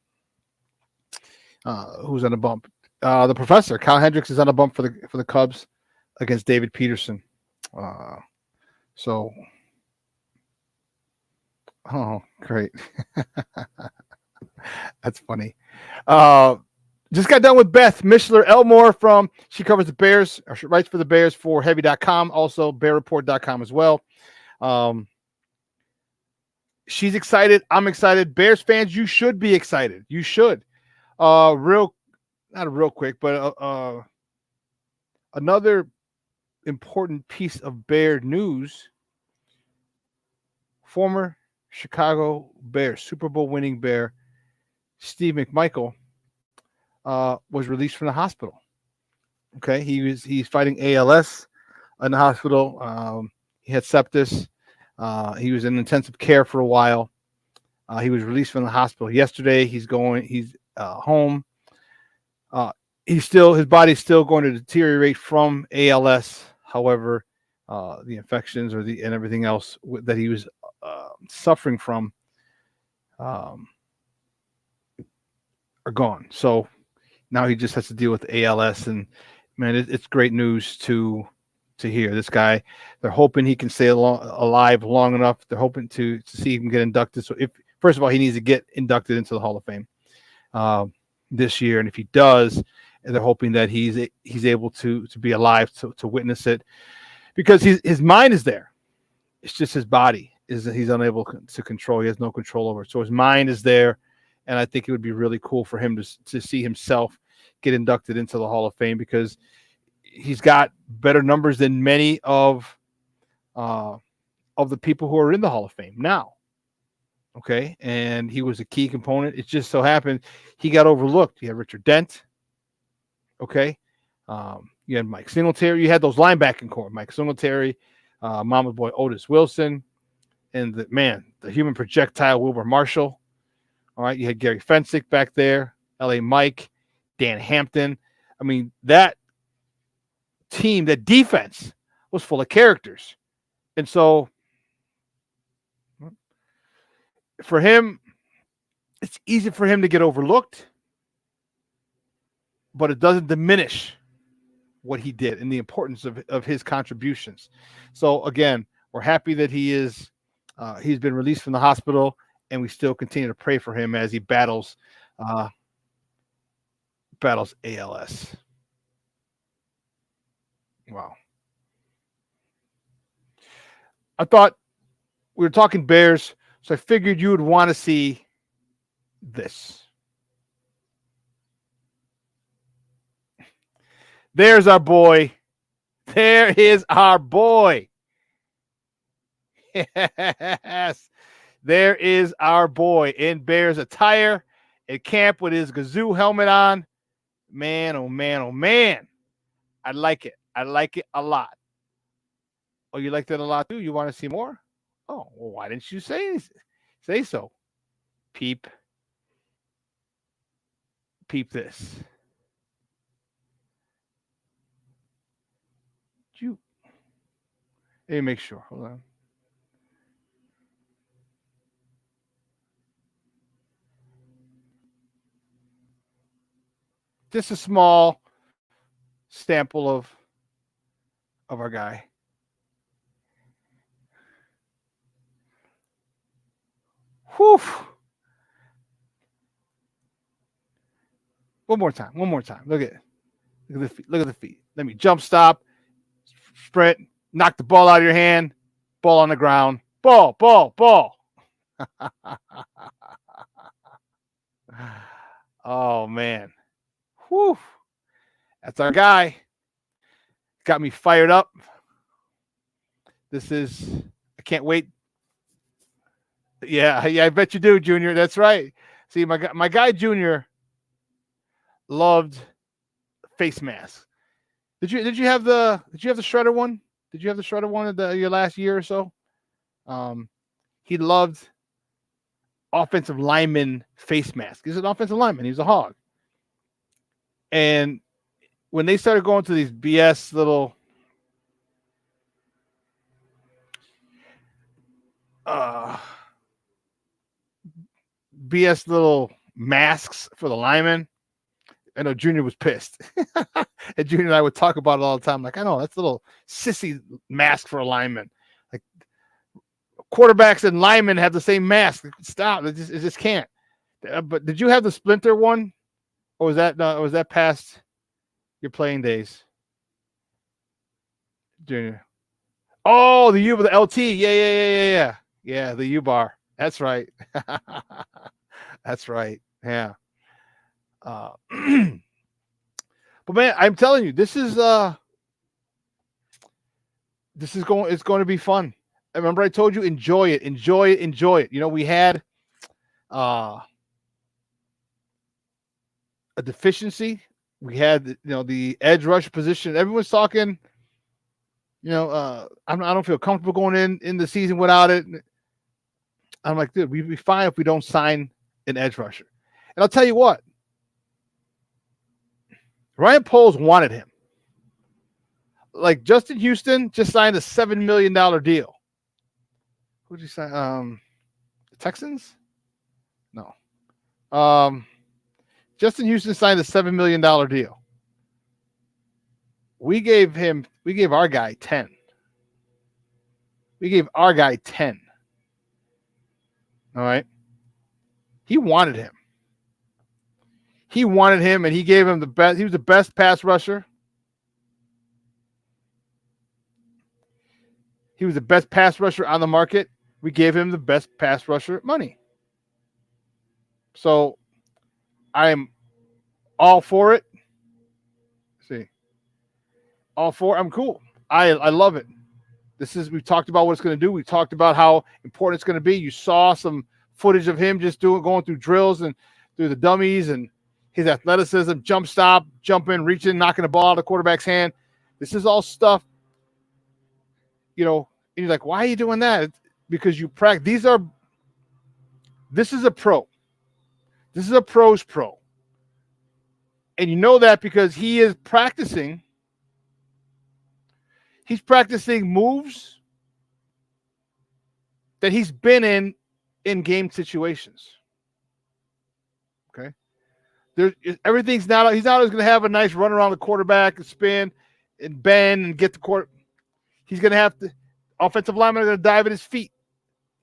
Who's on the bump? The professor, Kyle Hendricks, is on the bump for the Cubs against David Peterson. So, oh, great. That's funny. Just got done with Beth Mishler Elmore she covers the Bears, or she writes for the Bears for Heavy.com, also BearReport.com as well. She's excited. I'm excited. Bears fans, you should be excited. You should. Not real quick, but another important piece of Bear news. Former Chicago Bears, Super Bowl winning Bear, Steve McMichael, was released from the hospital. Okay, he's fighting ALS in the hospital. He had sepsis. He was in intensive care for a while. He was released from the hospital yesterday. He's home. His body's still going to deteriorate from ALS. However, the infections and everything else that he was suffering from are gone. So now he just has to deal with ALS, and man, it's great news to hear. This guy, they're hoping he can stay alive long enough. They're hoping to see him get inducted. So first of all, he needs to get inducted into the Hall of Fame this year, and if he does, they're hoping that he's able to be alive to witness it, because his mind is there. It's just his body he's unable to control. He has no control over it. So his mind is there. And I think it would be really cool for him to see himself get inducted into the Hall of Fame, because he's got better numbers than many of the people who are in the Hall of Fame now. Okay, and he was a key component. It just so happened he got overlooked. You had Richard Dent. Okay, you had Mike Singletary. You had those linebacking core: Mike Singletary, Mama Boy Otis Wilson, and the human projectile Wilbur Marshall. All right, you had Gary Fensick back there, L.A. Mike, Dan Hampton. I mean, that team, that defense was full of characters. And so for him, it's easy for him to get overlooked, but it doesn't diminish what he did and the importance of his contributions. So again, we're happy that he's been released from the hospital, and we still continue to pray for him as he battles ALS. Wow. I thought we were talking Bears, so I figured you would want to see this. There's our boy. There is our boy. Yes. There is our boy in Bears attire at camp with his Gazoo helmet on. Man, oh man, oh man. I like it. I like it a lot. Oh, you like that a lot too? You want to see more? Oh, well, why didn't you say so? Peep this. Let me make sure. Hold on. Just a small sample of our guy. Whew. One more time. Look at the feet. Look at the feet. Let me jump stop, sprint, knock the ball out of your hand, ball on the ground. Ball. Oh man. Whew. That's our guy. Got me fired up. I can't wait. Yeah, I bet you do, Junior. That's right. See, my guy Junior loved face masks. Did you have the shredder one? Did you have the shredder one in your last year or so? He loved offensive lineman face mask. He's an offensive lineman. He's a hog. And when they started going to these BS little masks for the linemen, I know Junior was pissed. And Junior and I would talk about it all the time. Like, I know that's a little sissy mask for a lineman. Like, quarterbacks and linemen have the same mask. Stop. It just can't. But did you have the Splinter one? Or was that past your playing days? Junior. Oh, the U with the LT. Yeah. Yeah, the U bar. That's right. That's right. Yeah. But man, I'm telling you, it's going to be fun. I remember I told you, enjoy it. You know, we had a deficiency. We had the edge rush position. Everyone's talking. I don't feel comfortable going in the season without it. I'm like, dude, we'd be fine if we don't sign an edge rusher. And I'll tell you what, Ryan Poles wanted him. Like, Justin Houston just signed a $7 million deal. Who did he sign? The Texans? No. Justin Houston signed a $7 million deal. We gave our guy 10. We gave our guy 10. All right. He wanted him. And he gave him the best. He was the best pass rusher. He was the best pass rusher on the market. We gave him the best pass rusher money. So I'm all for it. Let's see. All for it. I'm cool. I love it. We've talked about what it's going to do. We talked about how important it's going to be. You saw some footage of him just going through drills and through the dummies and his athleticism, jump stop, jumping, reaching, knocking the ball out of the quarterback's hand. This is all stuff, and you're like, why are you doing that? Because you practice. This is a pro. This is a pro's pro. And you know that because he is practicing. He's practicing moves that he's been in game situations. Okay. Everything's not. He's not always going to have a nice run around the quarterback and spin and bend and get the court. He's going to have to. Offensive linemen are going to dive at his feet.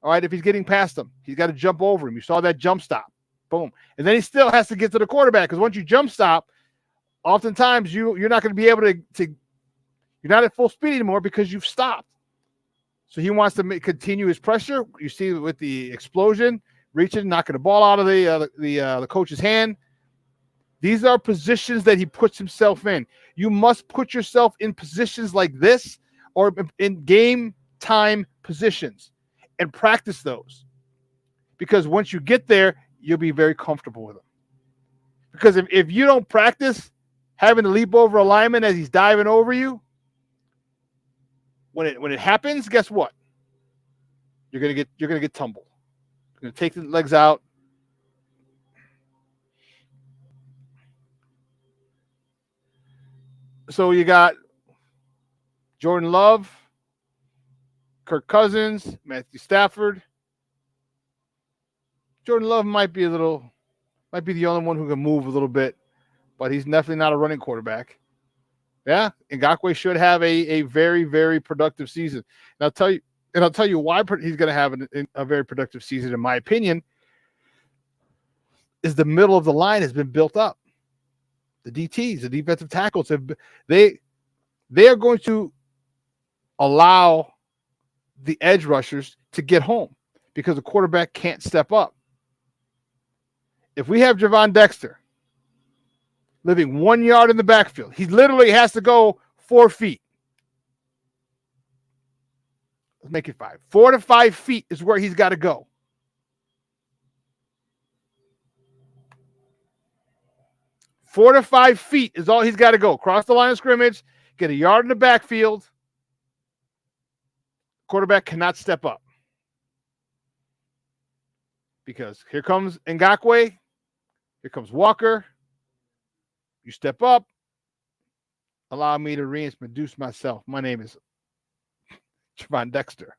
All right. If he's getting past him, he's got to jump over him. You saw that jump stop. Boom. And then he still has to get to the quarterback because once you jump stop, oftentimes you're not going to be able to. You're not at full speed anymore because you've stopped. So he wants to continue his pressure. You see with the explosion, reaching, knocking the ball out of the coach's hand. These are positions that he puts himself in. You must put yourself in positions like this or in game time positions and practice those. Because once you get there, you'll be very comfortable with them. Because if you don't practice having to leap over a lineman as he's diving over you, when it happens, guess what? You're gonna get tumbled. You're gonna take the legs out. So you got Jordan Love, Kirk Cousins, Matthew Stafford. Jordan Love might be the only one who can move a little bit, but he's definitely not a running quarterback. Yeah, Ngakoue should have a very, very productive season. And I'll tell you why he's going to have a very productive season, in my opinion, is the middle of the line has been built up. The DTs, the defensive tackles, they are going to allow the edge rushers to get home because the quarterback can't step up. If we have Javon Dexter living 1 yard in the backfield, he literally has to go 4 feet. Let's make it 5. 4 to 5 feet is where he's got to go. Four to 5 feet is all he's got to go. Cross the line of scrimmage, get a yard in the backfield. Quarterback cannot step up. Because here comes Ngakoue. Here comes Walker. You step up. Allow me to reintroduce myself. My name is Javon Dexter.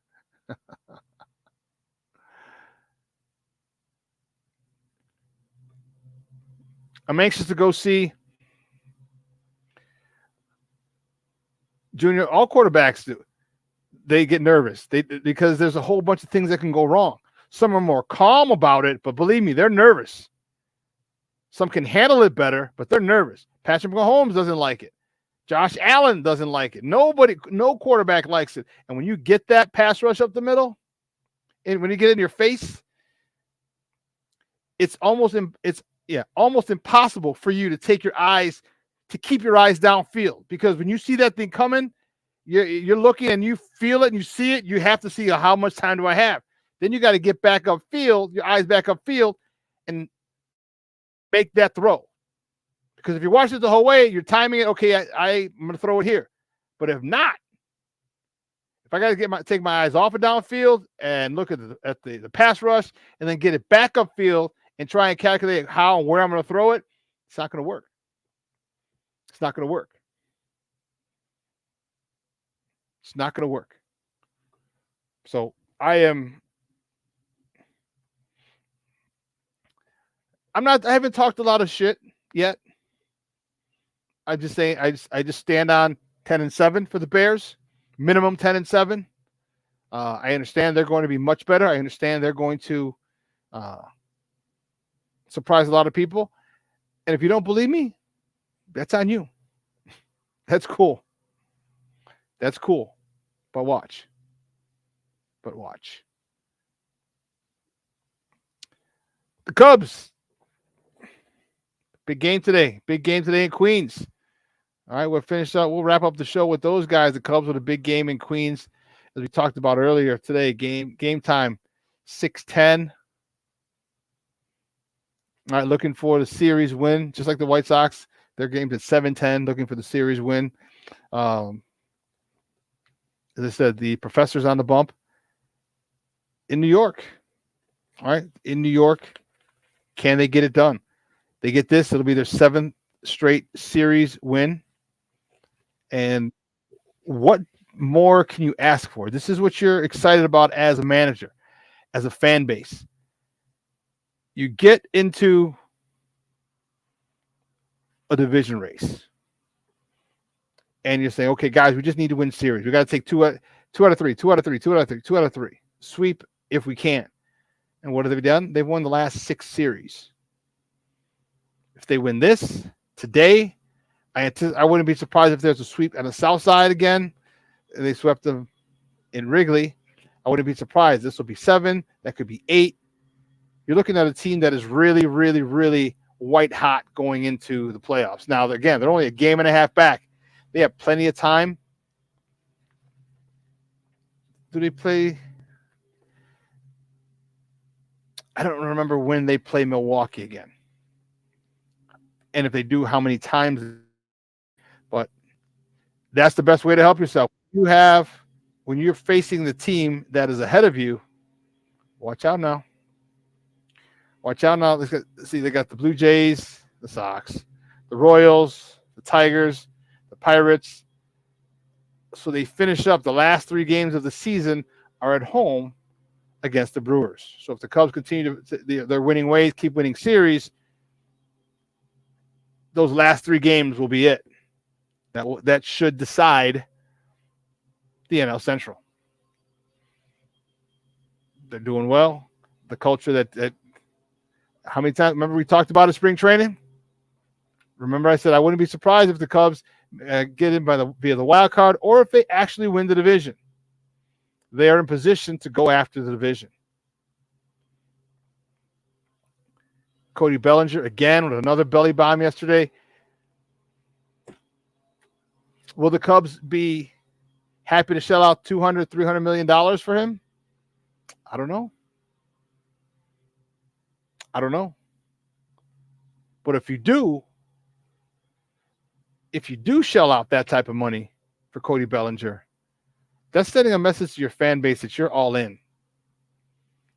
I'm anxious to go see Junior. All quarterbacks do. They get nervous because there's a whole bunch of things that can go wrong. Some are more calm about it, but believe me, they're nervous. Some can handle it better, but they're nervous. Patrick Mahomes doesn't like it. Josh Allen doesn't like it. No quarterback likes it. And when you get that pass rush up the middle, and when you get in your face, it's almost impossible for you to keep your eyes downfield, because when you see that thing coming, you're looking and you feel it and you see it. You have to see how much time do I have. Then you got to get back upfield, your eyes back upfield, and make that throw. Because if you watch it the whole way, you're timing it. Okay, I'm going to throw it here. But if not, if I got to take my eyes off of downfield and look at the pass rush and then get it back upfield and try and calculate how and where I'm going to throw it, it's not going to work. It's not going to work. It's not going to work. So I haven't talked a lot of shit yet. I just stand on 10-7 for the Bears, minimum 10-7. I understand they're going to be much better. I understand they're going to surprise a lot of people. And if you don't believe me, that's on you. That's cool. That's cool. But watch. The Cubs. Big game today in Queens. All right, we'll wrap up the show with those guys. The Cubs with a big game in Queens, as we talked about earlier today. Game time, 6:10. All right, looking for the series win, just like the White Sox. Their game's at 7:10, looking for the series win. As I said, the Professor's on the bump in New York. All right, in New York, can they get it done? They get this, it'll be their 7th straight series win. And what more can you ask for? This is what you're excited about as a manager, as a fan base. You get into a division race, and you're saying, okay, guys, we just need to win series. We got to take two out of three. Sweep if we can. And what have they done? They've won the last 6 series. If they win this today, I wouldn't be surprised if there's a sweep on the South Side again. And they swept them in Wrigley. I wouldn't be surprised. This will be 7. That could be 8. You're looking at a team that is really, really, really white hot going into the playoffs. Now, again, they're only a game and a half back. They have plenty of time. Do they play? I don't remember when they play Milwaukee again. And if they do, how many times? But that's the best way to help yourself. When you're facing the team that is ahead of you, watch out now. Watch out now. See, they got the Blue Jays, the Sox, the Royals, the Tigers, the Pirates. So they finish up the last 3 games of the season are at home against the Brewers. So if the Cubs continue their winning ways, keep winning series, those last 3 games will be it. That should decide the NL Central. They're doing well. The culture that how many times? Remember we talked about it spring training? Remember I said I wouldn't be surprised if the Cubs get in via the wild card or if they actually win the division. They are in position to go after the division. Cody Bellinger again with another belly bomb yesterday. Will the Cubs be happy to shell out $200, $300 million for him? I don't know. But if you do shell out that type of money for Cody Bellinger, that's sending a message to your fan base that you're all in.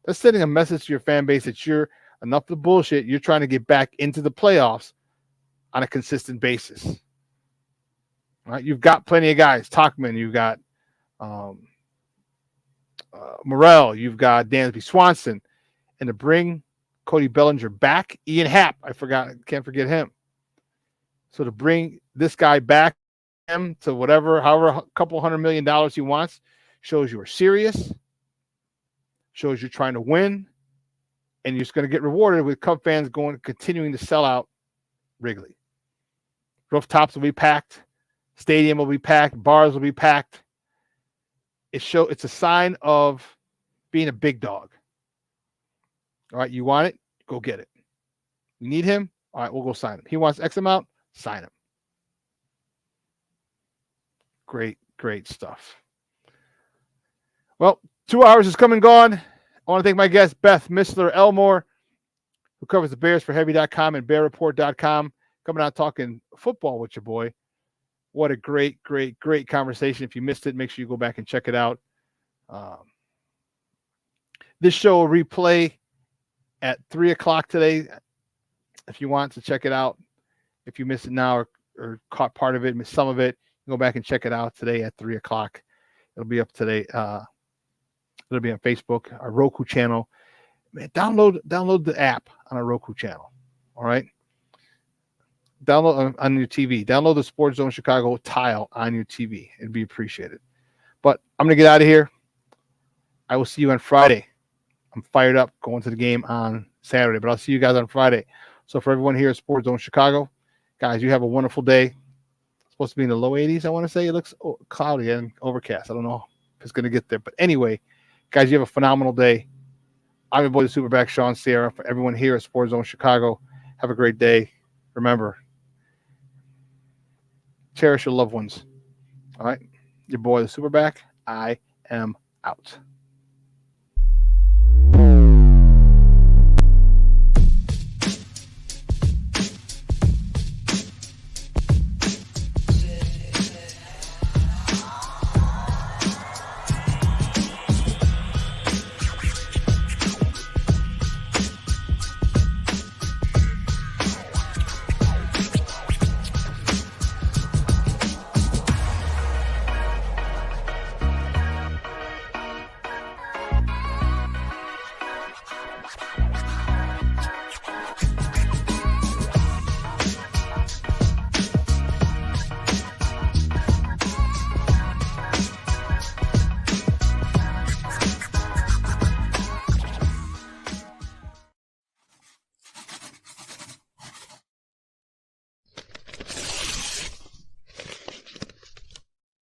That's sending a message to your fan base that you're enough of the bullshit. You're trying to get back into the playoffs on a consistent basis. All right, you've got plenty of guys. Tauchman, you've got Morrell, you've got Dansby Swanson, and to bring Cody Bellinger back, Ian Happ, can't forget him. So to bring this guy back him to however a couple $100 million he wants, shows you are serious, shows you're trying to win, and you're just going to get rewarded with Cub fans continuing to sell out Wrigley. Rooftops will be packed, stadium will be packed, bars will be packed. It's a sign of being a big dog. All right, you want it? Go get it. You need him? All right, we'll go sign him. He wants X amount? Sign him. Great, great stuff. Well, 2 hours is come and gone. I want to thank my guest, Beth Missler-Elmore, who covers the Bears for Heavy.com and BearReport.com, coming out talking football with your boy. What a great, great, great conversation. If you missed it, make sure you go back and check it out. This show will replay at 3 o'clock today. If you want to check it out, if you missed it now or caught part of it, missed some of it, go back and check it out today at 3 o'clock. It'll be up today. It'll be on Facebook, our Roku channel. Man, download the app on our Roku channel. All right. Download on your TV. Download the Sports Zone Chicago tile on your TV. It'd be appreciated. But I'm going to get out of here. I will see you on Friday. I'm fired up going to the game on Saturday, but I'll see you guys on Friday. So for everyone here at Sports Zone Chicago, guys, you have a wonderful day. It's supposed to be in the low 80s, I want to say. It looks cloudy and overcast. I don't know if it's going to get there. But anyway, guys, you have a phenomenal day. I'm your boy, the SuperBack, Shawn Sierra. For everyone here at Sports Zone Chicago, have a great day. Remember, cherish your loved ones. All right? Your boy, the SuperBack. I am out.